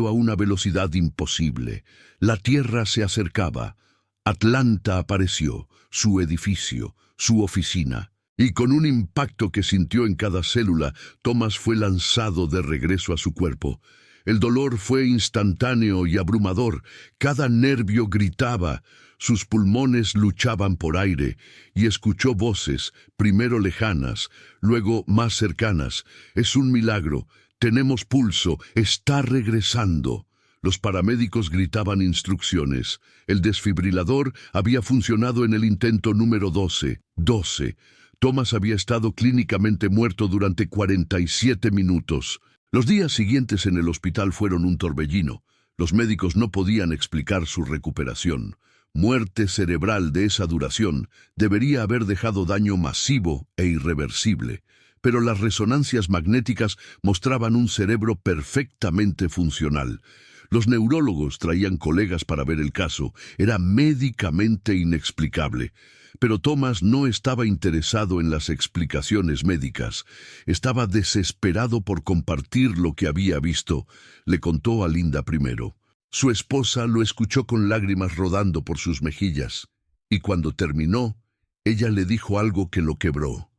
a una velocidad imposible. La tierra se acercaba. Atlanta apareció, su edificio, su oficina, y con un impacto que sintió en cada célula, Tomás fue lanzado de regreso a su cuerpo. El dolor fue instantáneo y abrumador, cada nervio gritaba, sus pulmones luchaban por aire, y escuchó voces, primero lejanas, luego más cercanas. Es un milagro, tenemos pulso, está regresando. Los paramédicos gritaban instrucciones. El desfibrilador había funcionado en el intento número 12. Tomás había estado clínicamente muerto durante 47 minutos. Los días siguientes en el hospital fueron un torbellino. Los médicos no podían explicar su recuperación. Muerte cerebral de esa duración debería haber dejado daño masivo e irreversible. Pero las resonancias magnéticas mostraban un cerebro perfectamente funcional. Los neurólogos traían colegas para ver el caso. Era médicamente inexplicable. Pero Tomás no estaba interesado en las explicaciones médicas. Estaba desesperado por compartir lo que había visto. Le contó a Linda primero. Su esposa lo escuchó con lágrimas rodando por sus mejillas. Y cuando terminó, ella le dijo algo que lo quebró.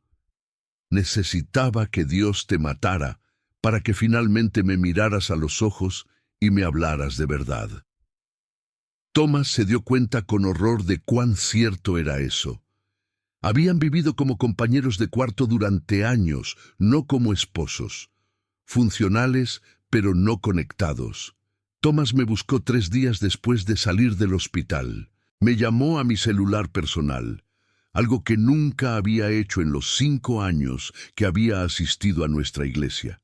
Necesitaba que Dios te matara para que finalmente me miraras a los ojos y me hablaras de verdad. Tomás se dio cuenta con horror de cuán cierto era eso. Habían vivido como compañeros de cuarto durante años, no como esposos. Funcionales, pero no conectados. Tomás me buscó 3 días después de salir del hospital. Me llamó a mi celular personal, algo que nunca había hecho en los 5 años que había asistido a nuestra iglesia.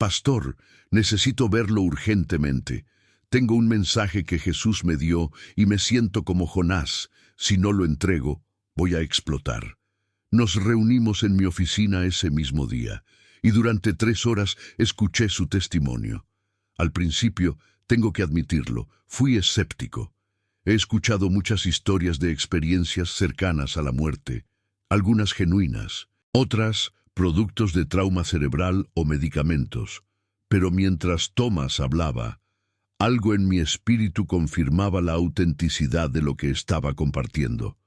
Pastor, necesito verlo urgentemente. Tengo un mensaje que Jesús me dio y me siento como Jonás. Si no lo entrego, voy a explotar. Nos reunimos en mi oficina ese mismo día y durante 3 horas escuché su testimonio. Al principio, tengo que admitirlo, fui escéptico. He escuchado muchas historias de experiencias cercanas a la muerte, algunas genuinas, otras productos de trauma cerebral o medicamentos. Pero mientras Thomas hablaba, algo en mi espíritu confirmaba la autenticidad de lo que estaba compartiendo.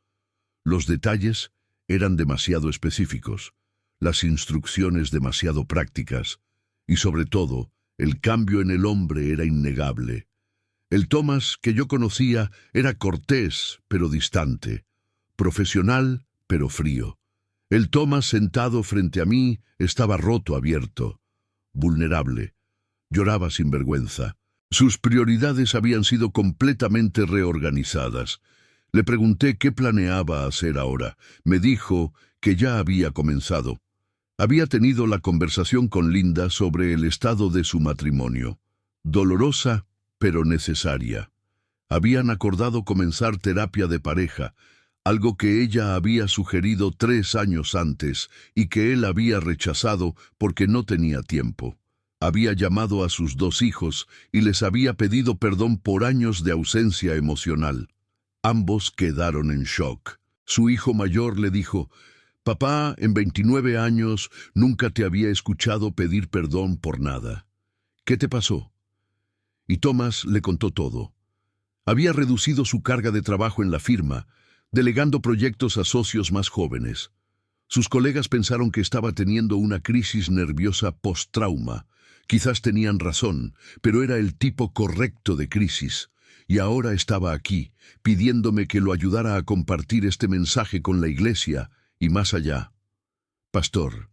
Los detalles eran demasiado específicos, las instrucciones demasiado prácticas, y sobre todo, el cambio en el hombre era innegable. El Thomas que yo conocía era cortés, pero distante, profesional, pero frío. El Thomas sentado frente a mí estaba roto abierto, vulnerable, lloraba sin vergüenza. Sus prioridades habían sido completamente reorganizadas. Le pregunté qué planeaba hacer ahora. Me dijo que ya había comenzado. Había tenido la conversación con Linda sobre el estado de su matrimonio. Dolorosa, pero necesaria. Habían acordado comenzar terapia de pareja, algo que ella había sugerido 3 años antes y que él había rechazado porque no tenía tiempo. Había llamado a sus 2 hijos y les había pedido perdón por años de ausencia emocional. Ambos quedaron en shock. Su hijo mayor le dijo: «Papá, en 29 años nunca te había escuchado pedir perdón por nada. ¿Qué te pasó?». Y Thomas le contó todo. Había reducido su carga de trabajo en la firma, delegando proyectos a socios más jóvenes. Sus colegas pensaron que estaba teniendo una crisis nerviosa post-trauma. Quizás tenían razón, pero era el tipo correcto de crisis. Y ahora estaba aquí, pidiéndome que lo ayudara a compartir este mensaje con la iglesia y más allá. Pastor,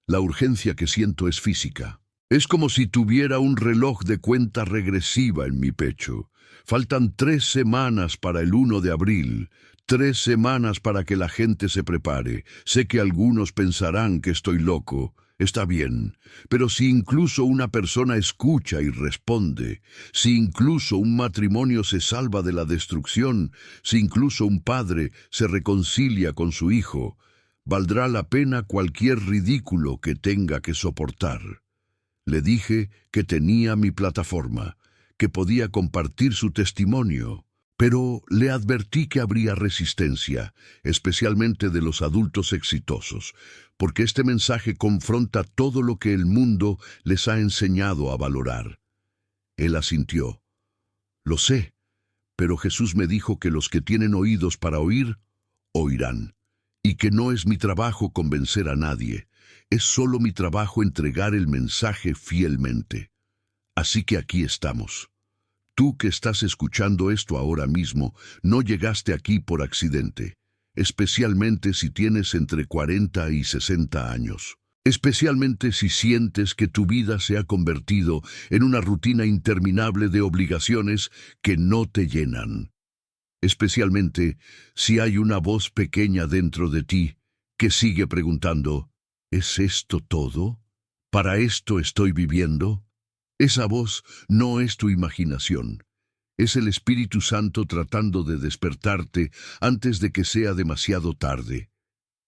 la urgencia que siento es física. Es como si tuviera un reloj de cuenta regresiva en mi pecho. Faltan 3 semanas para el 1 de abril, 3 semanas para que la gente se prepare. Sé que algunos pensarán que estoy loco. Está bien, pero si incluso una persona escucha y responde, si incluso un matrimonio se salva de la destrucción, si incluso un padre se reconcilia con su hijo, valdrá la pena cualquier ridículo que tenga que soportar. Le dije que tenía mi plataforma, que podía compartir su testimonio, pero le advertí que habría resistencia, especialmente de los adultos exitosos, porque este mensaje confronta todo lo que el mundo les ha enseñado a valorar. Él asintió. Lo sé, pero Jesús me dijo que los que tienen oídos para oír, oirán, y que no es mi trabajo convencer a nadie, es solo mi trabajo entregar el mensaje fielmente. Así que aquí estamos. Tú que estás escuchando esto ahora mismo, no llegaste aquí por accidente, especialmente si tienes entre 40 y 60 años. Especialmente si sientes que tu vida se ha convertido en una rutina interminable de obligaciones que no te llenan. Especialmente si hay una voz pequeña dentro de ti que sigue preguntando: ¿es esto todo? ¿Para esto estoy viviendo? Esa voz no es tu imaginación. Es el Espíritu Santo tratando de despertarte antes de que sea demasiado tarde.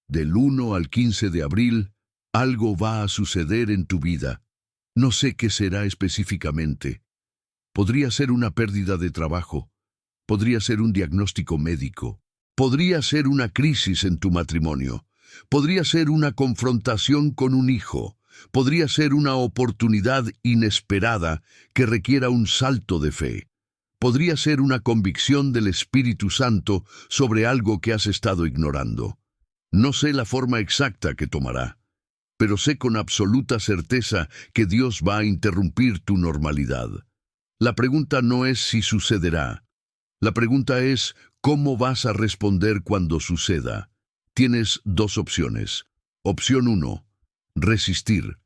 Del 1 al 15 de abril, algo va a suceder en tu vida. No sé qué será específicamente. Podría ser una pérdida de trabajo. Podría ser un diagnóstico médico. Podría ser una crisis en tu matrimonio. Podría ser una confrontación con un hijo. Podría ser una oportunidad inesperada que requiera un salto de fe. Podría ser una convicción del Espíritu Santo sobre algo que has estado ignorando. No sé la forma exacta que tomará, pero sé con absoluta certeza que Dios va a interrumpir tu normalidad. La pregunta no es si sucederá. La pregunta es cómo vas a responder cuando suceda. Tienes 2 opciones. Opción 1. Resistir,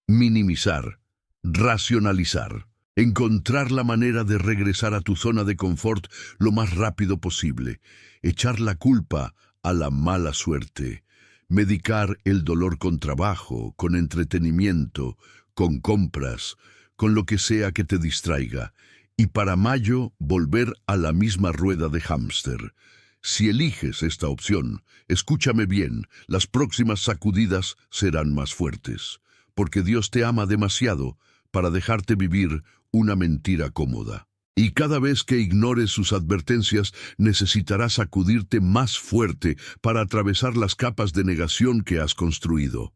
minimizar, racionalizar. Encontrar la manera de regresar a tu zona de confort lo más rápido posible. Echar la culpa a la mala suerte. Medicar el dolor con trabajo, con entretenimiento, con compras, con lo que sea que te distraiga, y para mayo volver a la misma rueda de hámster. Si eliges esta opción, escúchame bien, las próximas sacudidas serán más fuertes, porque Dios te ama demasiado para dejarte vivir una mentira cómoda. Y cada vez que ignores sus advertencias, necesitarás sacudirte más fuerte para atravesar las capas de negación que has construido.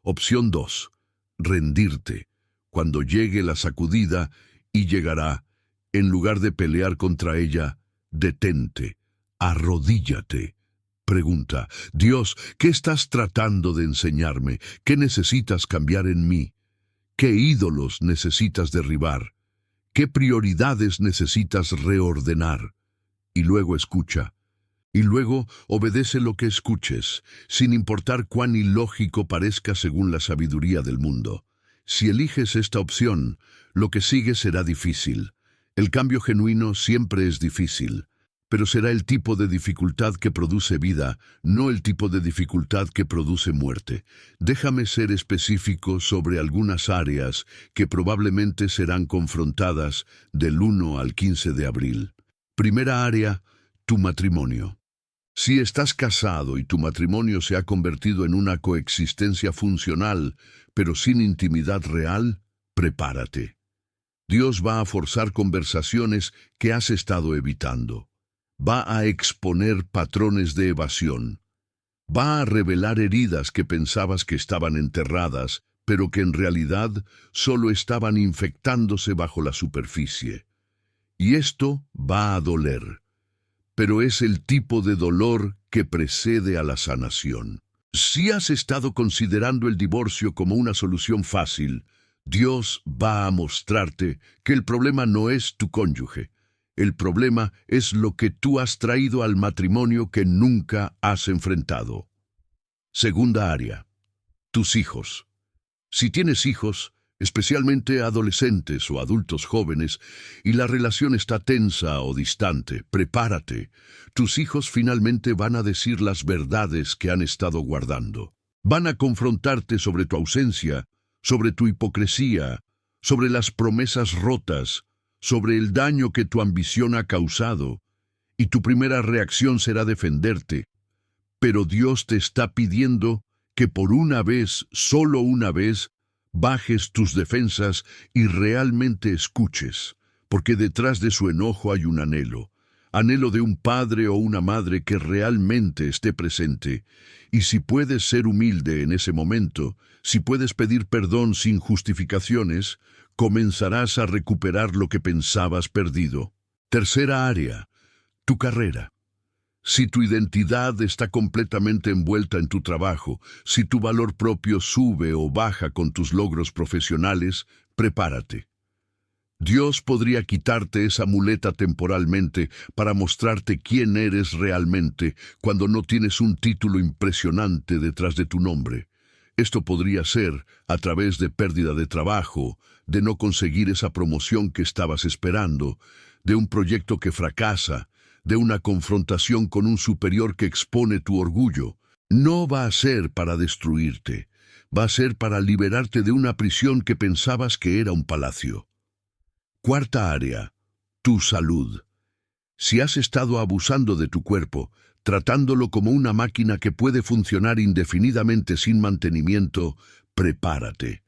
Opción 2. Rendirte. Cuando llegue la sacudida, y llegará, en lugar de pelear contra ella, detente, arrodíllate. Pregunta: Dios, ¿qué estás tratando de enseñarme? ¿Qué necesitas cambiar en mí? ¿Qué ídolos necesitas derribar? ¿Qué prioridades necesitas reordenar? Y luego escucha. Y luego obedece lo que escuches, sin importar cuán ilógico parezca según la sabiduría del mundo. Si eliges esta opción, lo que sigue será difícil. El cambio genuino siempre es difícil, pero será el tipo de dificultad que produce vida, no el tipo de dificultad que produce muerte. Déjame ser específico sobre algunas áreas que probablemente serán confrontadas del 1 al 15 de abril. Primera área: tu matrimonio. Si estás casado y tu matrimonio se ha convertido en una coexistencia funcional, pero sin intimidad real, prepárate. Dios va a forzar conversaciones que has estado evitando. Va a exponer patrones de evasión. Va a revelar heridas que pensabas que estaban enterradas, pero que en realidad solo estaban infectándose bajo la superficie. Y esto va a doler, pero es el tipo de dolor que precede a la sanación. Si has estado considerando el divorcio como una solución fácil, Dios va a mostrarte que el problema no es tu cónyuge. El problema es lo que tú has traído al matrimonio que nunca has enfrentado. Segunda área: tus hijos. Si tienes hijos, especialmente adolescentes o adultos jóvenes, y la relación está tensa o distante, prepárate. Tus hijos finalmente van a decir las verdades que han estado guardando. Van a confrontarte sobre tu ausencia, sobre tu hipocresía, sobre las promesas rotas, sobre el daño que tu ambición ha causado, y tu primera reacción será defenderte. Pero Dios te está pidiendo que por una vez, solo una vez, bajes tus defensas y realmente escuches, porque detrás de su enojo hay un anhelo de un padre o una madre que realmente esté presente. Y si puedes ser humilde en ese momento, si puedes pedir perdón sin justificaciones, comenzarás a recuperar lo que pensabas perdido. Tercera área: tu carrera. Si tu identidad está completamente envuelta en tu trabajo, si tu valor propio sube o baja con tus logros profesionales, prepárate. Dios podría quitarte esa muleta temporalmente para mostrarte quién eres realmente cuando no tienes un título impresionante detrás de tu nombre. Esto podría ser a través de pérdida de trabajo, de no conseguir esa promoción que estabas esperando, de un proyecto que fracasa, de una confrontación con un superior que expone tu orgullo. No va a ser para destruirte, va a ser para liberarte de una prisión que pensabas que era un palacio. Cuarta área: tu salud. Si has estado abusando de tu cuerpo, tratándolo como una máquina que puede funcionar indefinidamente sin mantenimiento, prepárate.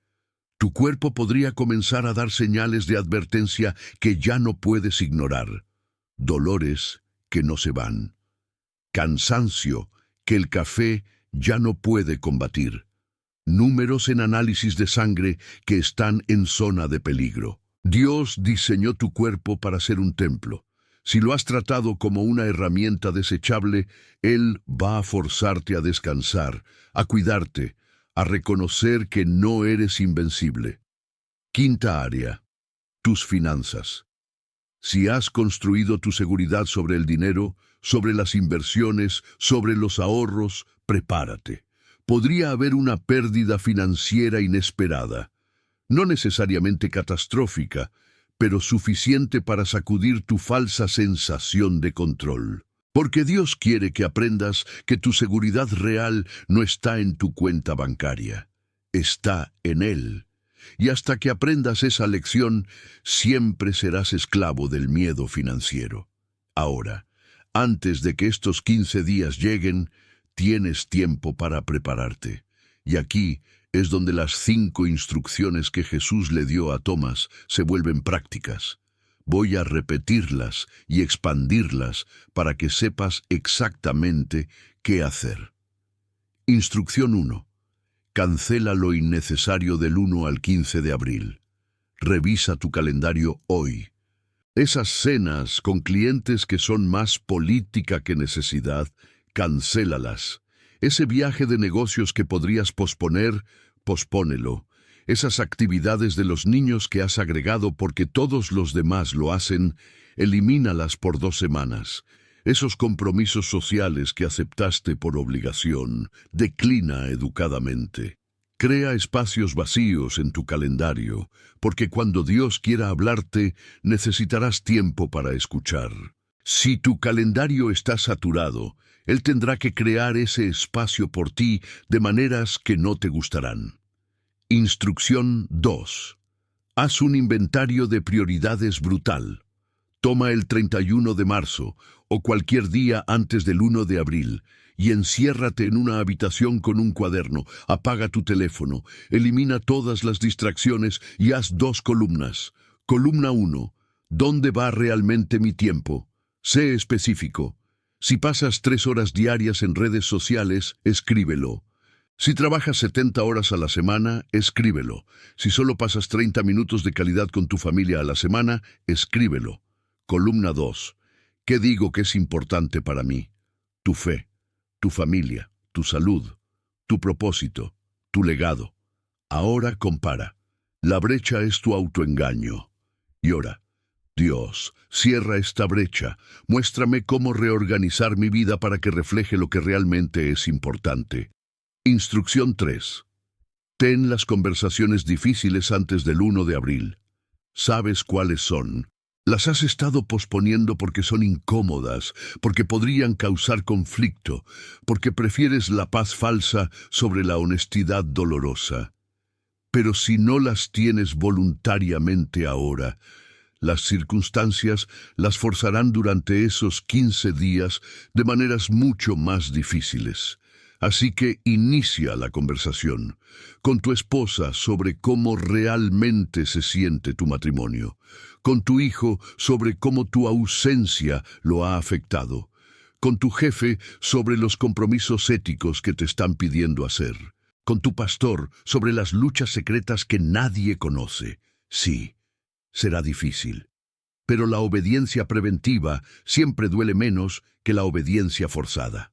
Tu cuerpo podría comenzar a dar señales de advertencia que ya no puedes ignorar. Dolores que no se van. Cansancio que el café ya no puede combatir. Números en análisis de sangre que están en zona de peligro. Dios diseñó tu cuerpo para ser un templo. Si lo has tratado como una herramienta desechable, Él va a forzarte a descansar, a cuidarte, a reconocer que no eres invencible. Quinta área: tus finanzas. Si has construido tu seguridad sobre el dinero, sobre las inversiones, sobre los ahorros, prepárate. Podría haber una pérdida financiera inesperada. No necesariamente catastrófica, pero suficiente para sacudir tu falsa sensación de control. Porque Dios quiere que aprendas que tu seguridad real no está en tu cuenta bancaria, está en Él. Y hasta que aprendas esa lección, siempre serás esclavo del miedo financiero. Ahora, antes de que estos 15 días lleguen, tienes tiempo para prepararte. Y aquí es donde las 5 instrucciones que Jesús le dio a Tomás se vuelven prácticas. Voy a repetirlas y expandirlas para que sepas exactamente qué hacer. Instrucción 1. Cancela lo innecesario del 1 al 15 de abril. Revisa tu calendario hoy. Esas cenas con clientes que son más política que necesidad, cancélalas. Ese viaje de negocios que podrías posponer, pospónelo. Esas actividades de los niños que has agregado porque todos los demás lo hacen, elimínalas por 2 semanas. Esos compromisos sociales que aceptaste por obligación, declina educadamente. Crea espacios vacíos en tu calendario, porque cuando Dios quiera hablarte, necesitarás tiempo para escuchar. Si tu calendario está saturado, Él tendrá que crear ese espacio por ti de maneras que no te gustarán. Instrucción 2. Haz un inventario de prioridades brutal. Toma el 31 de marzo o cualquier día antes del 1 de abril y enciérrate en una habitación con un cuaderno, apaga tu teléfono, elimina todas las distracciones y haz 2 columnas. Columna 1. ¿Dónde va realmente mi tiempo? Sé específico. Si pasas 3 horas diarias en redes sociales, escríbelo. Si trabajas 70 horas a la semana, escríbelo. Si solo pasas 30 minutos de calidad con tu familia a la semana, escríbelo. Columna 2. ¿Qué digo que es importante para mí? Tu fe, tu familia, tu salud, tu propósito, tu legado. Ahora compara. La brecha es tu autoengaño. Y ora, Dios, cierra esta brecha. Muéstrame cómo reorganizar mi vida para que refleje lo que realmente es importante. Instrucción 3. Ten las conversaciones difíciles antes del 1 de abril. ¿Sabes cuáles son? Las has estado posponiendo porque son incómodas, porque podrían causar conflicto, porque prefieres la paz falsa sobre la honestidad dolorosa. Pero si no las tienes voluntariamente ahora, las circunstancias las forzarán durante esos 15 días de maneras mucho más difíciles. Así que inicia la conversación con tu esposa sobre cómo realmente se siente tu matrimonio, con tu hijo sobre cómo tu ausencia lo ha afectado, con tu jefe sobre los compromisos éticos que te están pidiendo hacer, con tu pastor sobre las luchas secretas que nadie conoce. Sí, será difícil, pero la obediencia preventiva siempre duele menos que la obediencia forzada.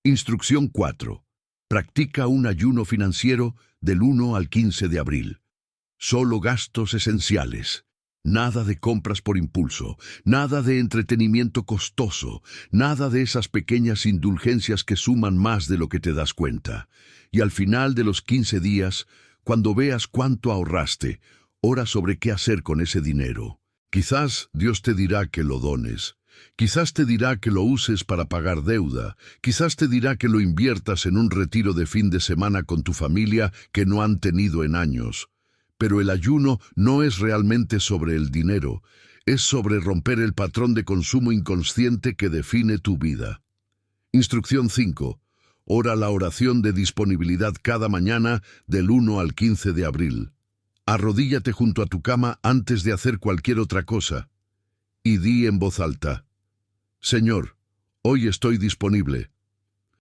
Instrucción 4. Practica un ayuno financiero del 1 al 15 de abril. Solo gastos esenciales. Nada de compras por impulso, nada de entretenimiento costoso, nada de esas pequeñas indulgencias que suman más de lo que te das cuenta. Y al final de los 15 días, cuando veas cuánto ahorraste, ora sobre qué hacer con ese dinero. Quizás Dios te dirá que lo dones. Quizás te dirá que lo uses para pagar deuda, quizás te dirá que lo inviertas en un retiro de fin de semana con tu familia que no han tenido en años. Pero el ayuno no es realmente sobre el dinero, es sobre romper el patrón de consumo inconsciente que define tu vida. Instrucción 5. Ora la oración de disponibilidad cada mañana del 1 al 15 de abril. Arrodíllate junto a tu cama antes de hacer cualquier otra cosa. Y di en voz alta: Señor, hoy estoy disponible.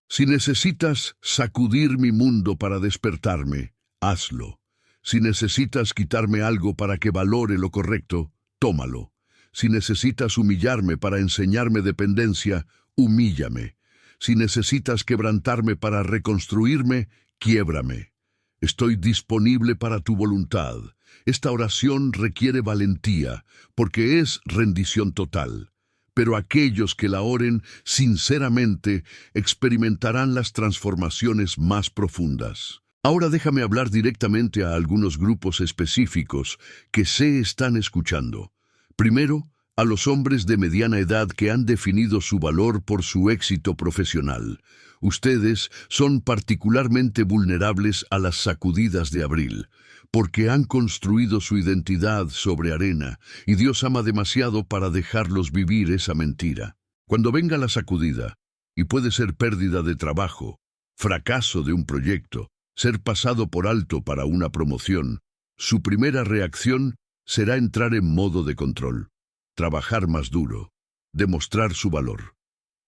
Si necesitas sacudir mi mundo para despertarme, hazlo. Si necesitas quitarme algo para que valore lo correcto, tómalo. Si necesitas humillarme para enseñarme dependencia, humíllame. Si necesitas quebrantarme para reconstruirme, quiébrame. Estoy disponible para tu voluntad. Esta oración requiere valentía, porque es rendición total. Pero aquellos que la oren sinceramente experimentarán las transformaciones más profundas. Ahora déjame hablar directamente a algunos grupos específicos que sé están escuchando. Primero, a los hombres de mediana edad que han definido su valor por su éxito profesional. Ustedes son particularmente vulnerables a las sacudidas de abril. porque han construido su identidad sobre arena, y Dios ama demasiado para dejarlos vivir esa mentira. Cuando venga la sacudida, y puede ser pérdida de trabajo, fracaso de un proyecto, ser pasado por alto para una promoción, su primera reacción será entrar en modo de control, trabajar más duro, demostrar su valor.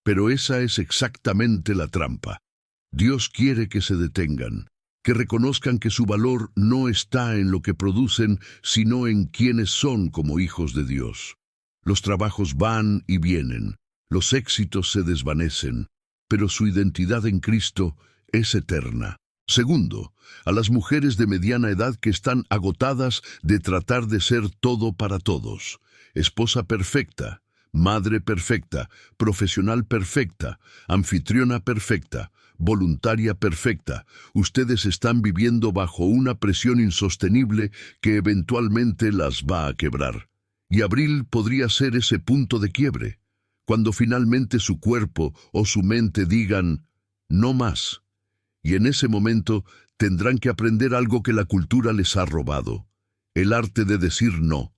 Pero esa es exactamente la trampa. Dios quiere que se detengan, que reconozcan que su valor no está en lo que producen, sino en quienes son como hijos de Dios. Los trabajos van y vienen, los éxitos se desvanecen, pero su identidad en Cristo es eterna. Segundo, a las mujeres de mediana edad que están agotadas de tratar de ser todo para todos. Esposa perfecta, madre perfecta, profesional perfecta, anfitriona perfecta, voluntaria perfecta. Ustedes están viviendo bajo una presión insostenible que eventualmente las va a quebrar. Y abril podría ser ese punto de quiebre, cuando finalmente su cuerpo o su mente digan, no más. Y en ese momento tendrán que aprender algo que la cultura les ha robado, el arte de decir no.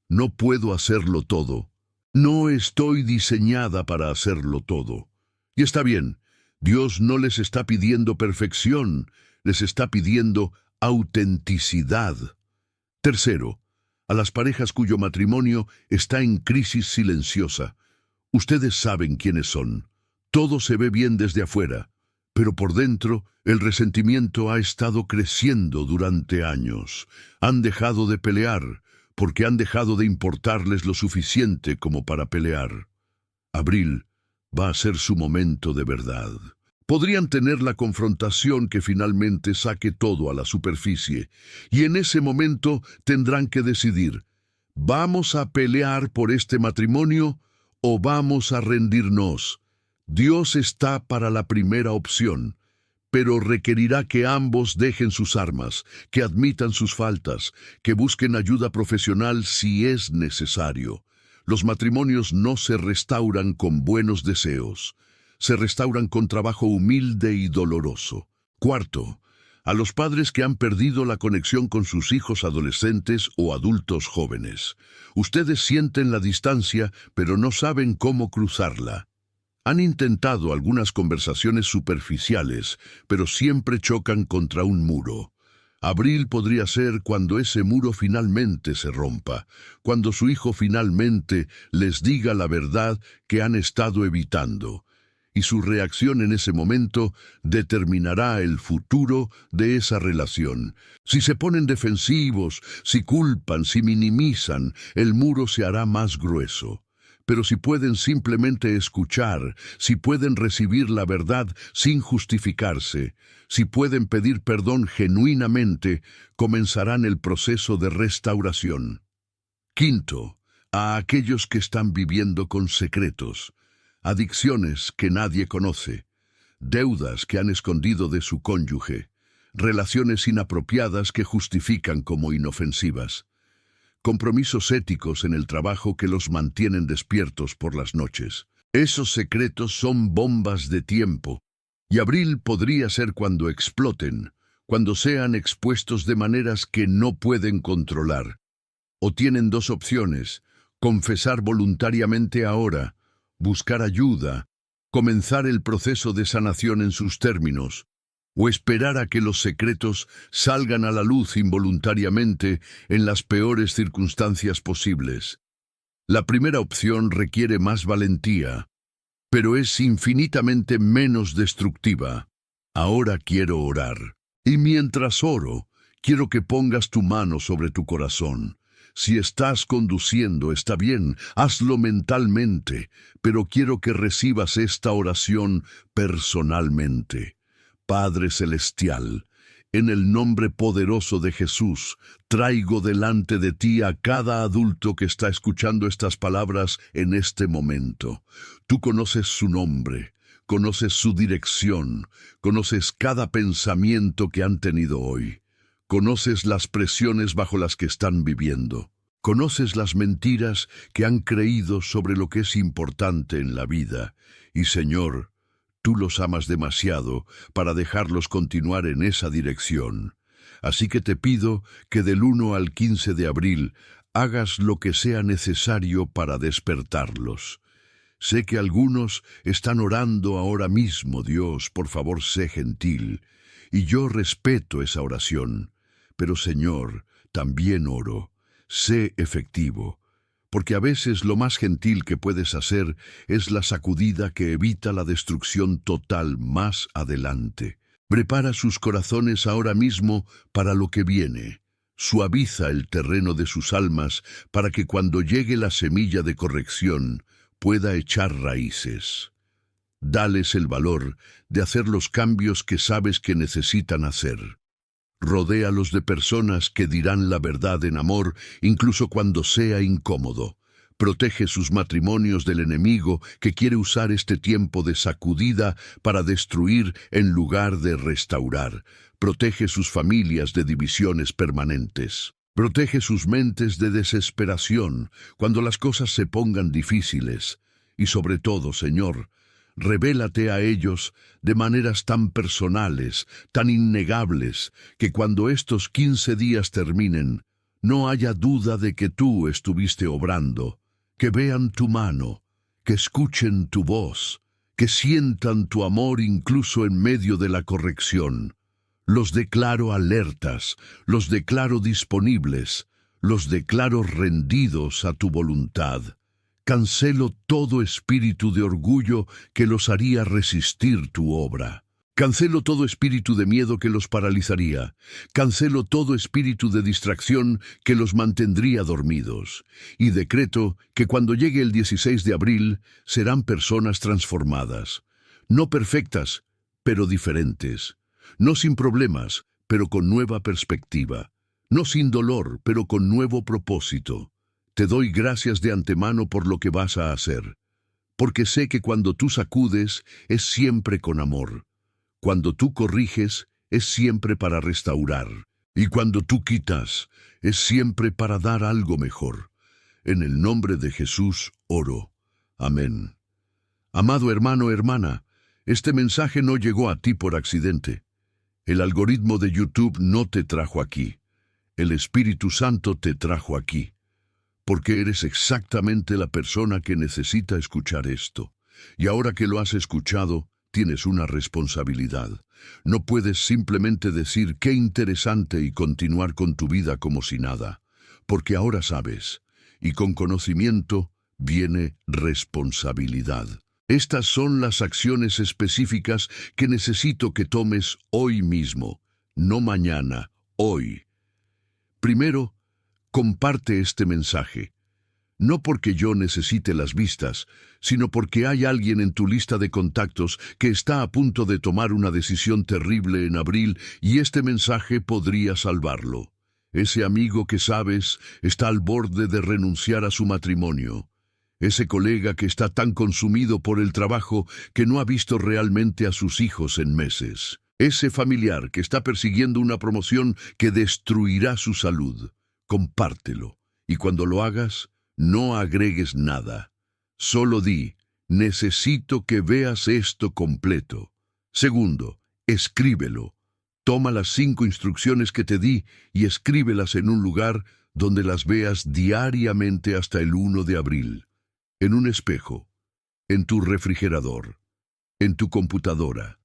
No puedo hacerlo todo. No estoy diseñada para hacerlo todo. Y está bien, Dios no les está pidiendo perfección, les está pidiendo autenticidad. Tercero, a las parejas cuyo matrimonio está en crisis silenciosa. Ustedes saben quiénes son. Todo se ve bien desde afuera, pero por dentro el resentimiento ha estado creciendo durante años. Han dejado de pelear, porque han dejado de importarles lo suficiente como para pelear. Abril va a ser su momento de verdad. Podrían tener la confrontación que finalmente saque todo a la superficie, y en ese momento tendrán que decidir, ¿vamos a pelear por este matrimonio o vamos a rendirnos? Dios está para la primera opción, pero requerirá que ambos dejen sus armas, que admitan sus faltas, que busquen ayuda profesional si es necesario. Los matrimonios no se restauran con buenos deseos, se restauran con trabajo humilde y doloroso. Cuarto, a los padres que han perdido la conexión con sus hijos adolescentes o adultos jóvenes. Ustedes sienten la distancia, pero no saben cómo cruzarla. Han intentado algunas conversaciones superficiales, pero siempre chocan contra un muro. Abril podría ser cuando ese muro finalmente se rompa, cuando su hijo finalmente les diga la verdad que han estado evitando. Y su reacción en ese momento determinará el futuro de esa relación. Si se ponen defensivos, si culpan, si minimizan, el muro se hará más grueso. Pero si pueden simplemente escuchar, si pueden recibir la verdad sin justificarse, si pueden pedir perdón genuinamente, comenzarán el proceso de restauración. Quinto, a aquellos que están viviendo con secretos, adicciones que nadie conoce, deudas que han escondido de su cónyuge, relaciones inapropiadas que justifican como inofensivas, compromisos éticos en el trabajo que los mantienen despiertos por las noches. Esos secretos son bombas de tiempo, y abril podría ser cuando exploten, cuando sean expuestos de maneras que no pueden controlar. O tienen dos opciones: confesar voluntariamente ahora, buscar ayuda, comenzar el proceso de sanación en sus términos, o esperar a que los secretos salgan a la luz involuntariamente en las peores circunstancias posibles. La primera opción requiere más valentía, pero es infinitamente menos destructiva. Ahora quiero orar, y mientras oro, quiero que pongas tu mano sobre tu corazón. Si estás conduciendo, está bien, hazlo mentalmente, pero quiero que recibas esta oración personalmente. Padre Celestial, en el nombre poderoso de Jesús, traigo delante de ti a cada adulto que está escuchando estas palabras en este momento. Tú conoces su nombre, conoces su dirección, conoces cada pensamiento que han tenido hoy. Conoces las presiones bajo las que están viviendo. Conoces las mentiras que han creído sobre lo que es importante en la vida. Y Señor, tú los amas demasiado para dejarlos continuar en esa dirección. Así que te pido que del 1 al 15 de abril hagas lo que sea necesario para despertarlos. Sé que algunos están orando ahora mismo, Dios, por favor, sé gentil. Y yo respeto esa oración. Pero, Señor, también oro. Sé efectivo. Porque a veces lo más gentil que puedes hacer es la sacudida que evita la destrucción total más adelante. Prepara sus corazones ahora mismo para lo que viene. Suaviza el terreno de sus almas para que cuando llegue la semilla de corrección pueda echar raíces. Dales el valor de hacer los cambios que sabes que necesitan hacer. Rodéalos de personas que dirán la verdad en amor, incluso cuando sea incómodo. Protege sus matrimonios del enemigo que quiere usar este tiempo de sacudida para destruir en lugar de restaurar. Protege sus familias de divisiones permanentes. Protege sus mentes de desesperación cuando las cosas se pongan difíciles. Y sobre todo, Señor, revélate a ellos de maneras tan personales, tan innegables, que cuando estos 15 días terminen, no haya duda de que tú estuviste obrando, que vean tu mano, que escuchen tu voz, que sientan tu amor incluso en medio de la corrección. Los declaro alertas, los declaro disponibles, los declaro rendidos a tu voluntad. Cancelo todo espíritu de orgullo que los haría resistir tu obra. Cancelo todo espíritu de miedo que los paralizaría. Cancelo todo espíritu de distracción que los mantendría dormidos. Y decreto que cuando llegue el 16 de abril serán personas transformadas. No perfectas, pero diferentes. No sin problemas, pero con nueva perspectiva. No sin dolor, pero con nuevo propósito. Te doy gracias de antemano por lo que vas a hacer, porque sé que cuando tú sacudes es siempre con amor, cuando tú corriges es siempre para restaurar, y cuando tú quitas es siempre para dar algo mejor. En el nombre de Jesús oro. Amén. Amado hermano, hermana, este mensaje no llegó a ti por accidente. El algoritmo de YouTube no te trajo aquí. El Espíritu Santo te trajo aquí. Porque eres exactamente la persona que necesita escuchar esto. Y ahora que lo has escuchado, tienes una responsabilidad. No puedes simplemente decir qué interesante y continuar con tu vida como si nada. Porque ahora sabes, y con conocimiento viene responsabilidad. Estas son las acciones específicas que necesito que tomes hoy mismo, no mañana, hoy. Primero, comparte este mensaje. No porque yo necesite las vistas, sino porque hay alguien en tu lista de contactos que está a punto de tomar una decisión terrible en abril y este mensaje podría salvarlo. Ese amigo que sabes está al borde de renunciar a su matrimonio. Ese colega que está tan consumido por el trabajo que no ha visto realmente a sus hijos en meses. Ese familiar que está persiguiendo una promoción que destruirá su salud. Compártelo. Y cuando lo hagas, no agregues nada. Solo di, necesito que veas esto completo. Segundo, escríbelo. Toma las 5 instrucciones que te di y escríbelas en un lugar donde las veas diariamente hasta el 1 de abril. En un espejo, en tu refrigerador, en tu computadora,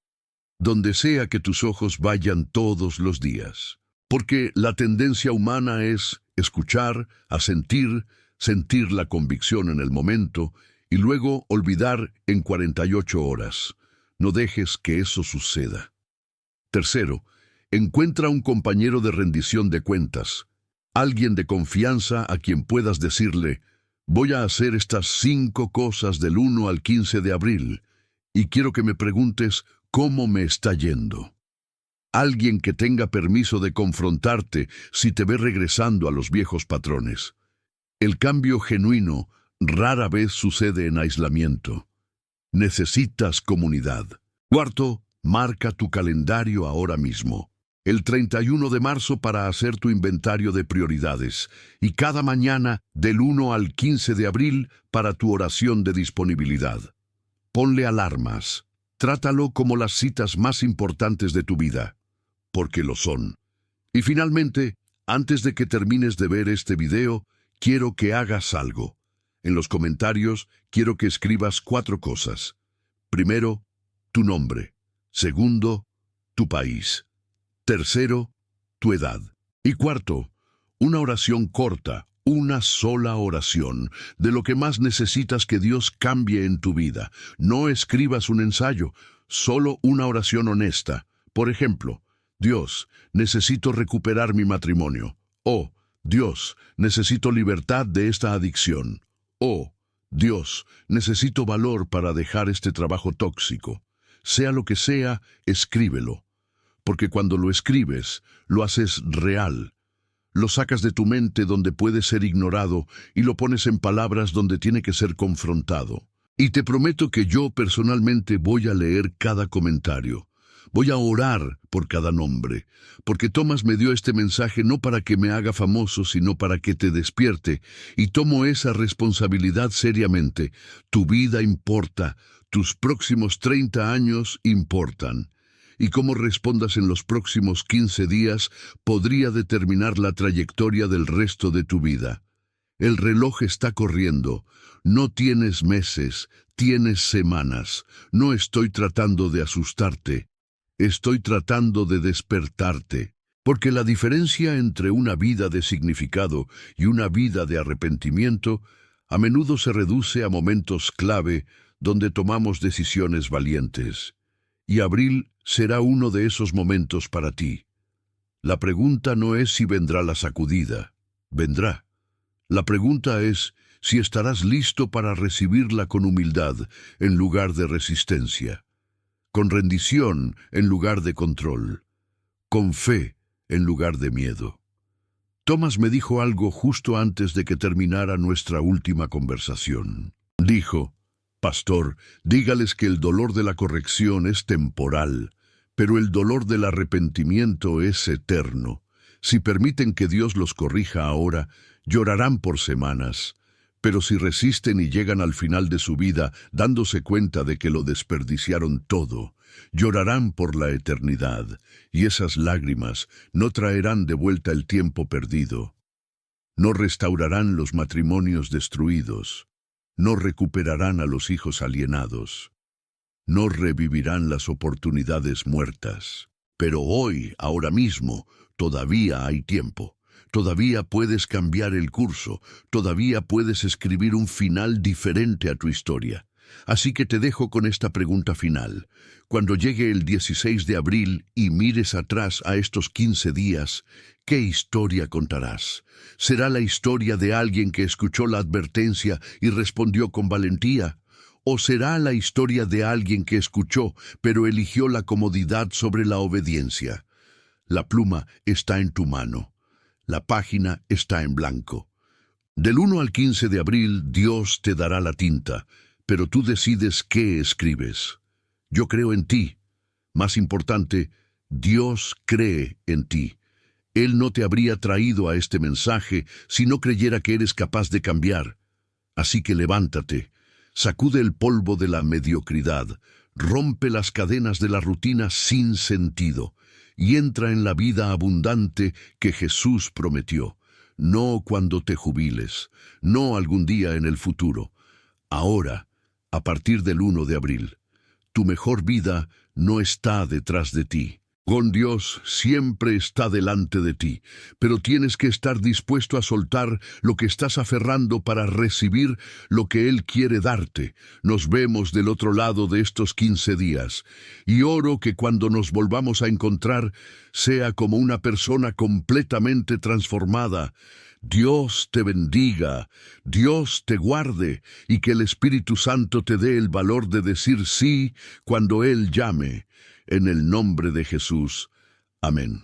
donde sea que tus ojos vayan todos los días. Porque la tendencia humana es escuchar, sentir la convicción en el momento y luego olvidar en 48 horas. No dejes que eso suceda. Tercero, encuentra un compañero de rendición de cuentas, alguien de confianza a quien puedas decirle, voy a hacer estas 5 cosas del 1 al 15 de abril y quiero que me preguntes cómo me está yendo. Alguien que tenga permiso de confrontarte si te ve regresando a los viejos patrones. El cambio genuino rara vez sucede en aislamiento. Necesitas comunidad. Cuarto, marca tu calendario ahora mismo. El 31 de marzo para hacer tu inventario de prioridades y cada mañana del 1 al 15 de abril para tu oración de disponibilidad. Ponle alarmas. Trátalo como las citas más importantes de tu vida, porque lo son. Y finalmente, antes de que termines de ver este video, quiero que hagas algo. En los comentarios, quiero que escribas 4 cosas. Primero, tu nombre. Segundo, tu país. Tercero, tu edad. Y cuarto, una oración corta, una sola oración, de lo que más necesitas que Dios cambie en tu vida. No escribas un ensayo, solo una oración honesta. Por ejemplo, Dios, necesito recuperar mi matrimonio. O, Dios, necesito libertad de esta adicción. O, Dios, necesito valor para dejar este trabajo tóxico. Sea lo que sea, escríbelo. Porque cuando lo escribes, lo haces real. Lo sacas de tu mente donde puede ser ignorado y lo pones en palabras donde tiene que ser confrontado. Y te prometo que yo personalmente voy a leer cada comentario. Voy a orar por cada nombre, porque Tomás me dio este mensaje no para que me haga famoso, sino para que te despierte, y tomo esa responsabilidad seriamente. Tu vida importa, tus próximos 30 años importan. Y cómo respondas en los próximos 15 días podría determinar la trayectoria del resto de tu vida. El reloj está corriendo. No tienes meses, tienes semanas. No estoy tratando de asustarte. Estoy tratando de despertarte. Porque la diferencia entre una vida de significado y una vida de arrepentimiento a menudo se reduce a momentos clave donde tomamos decisiones valientes. Y abril será uno de esos momentos para ti. La pregunta no es si vendrá la sacudida. Vendrá. La pregunta es si estarás listo para recibirla con humildad en lugar de resistencia, con rendición en lugar de control, con fe en lugar de miedo. Tomás me dijo algo justo antes de que terminara nuestra última conversación. Dijo: Pastor, dígales que el dolor de la corrección es temporal, pero el dolor del arrepentimiento es eterno. Si permiten que Dios los corrija ahora, llorarán por semanas, pero si resisten y llegan al final de su vida dándose cuenta de que lo desperdiciaron todo, llorarán por la eternidad, y esas lágrimas no traerán de vuelta el tiempo perdido. No restaurarán los matrimonios destruidos. No recuperarán a los hijos alienados. No revivirán las oportunidades muertas. Pero hoy, ahora mismo, todavía hay tiempo. Todavía puedes cambiar el curso. Todavía puedes escribir un final diferente a tu historia. Así que te dejo con esta pregunta final. Cuando llegue el 16 de abril y mires atrás a estos 15 días, ¿qué historia contarás? ¿Será la historia de alguien que escuchó la advertencia y respondió con valentía? ¿O será la historia de alguien que escuchó, pero eligió la comodidad sobre la obediencia? La pluma está en tu mano. La página está en blanco. Del 1 al 15 de abril, Dios te dará la tinta, pero tú decides qué escribes. Yo creo en ti. Más importante, Dios cree en ti. Él no te habría traído a este mensaje si no creyera que eres capaz de cambiar. Así que levántate, sacude el polvo de la mediocridad, rompe las cadenas de la rutina sin sentido y entra en la vida abundante que Jesús prometió. No cuando te jubiles, no algún día en el futuro. Ahora, a partir del 1 de abril, tu mejor vida no está detrás de ti. Con Dios siempre está delante de ti, pero tienes que estar dispuesto a soltar lo que estás aferrando para recibir lo que Él quiere darte. Nos vemos del otro lado de estos 15 días, y oro que cuando nos volvamos a encontrar sea como una persona completamente transformada. Dios te bendiga, Dios te guarde, y que el Espíritu Santo te dé el valor de decir sí cuando Él llame. En el nombre de Jesús. Amén.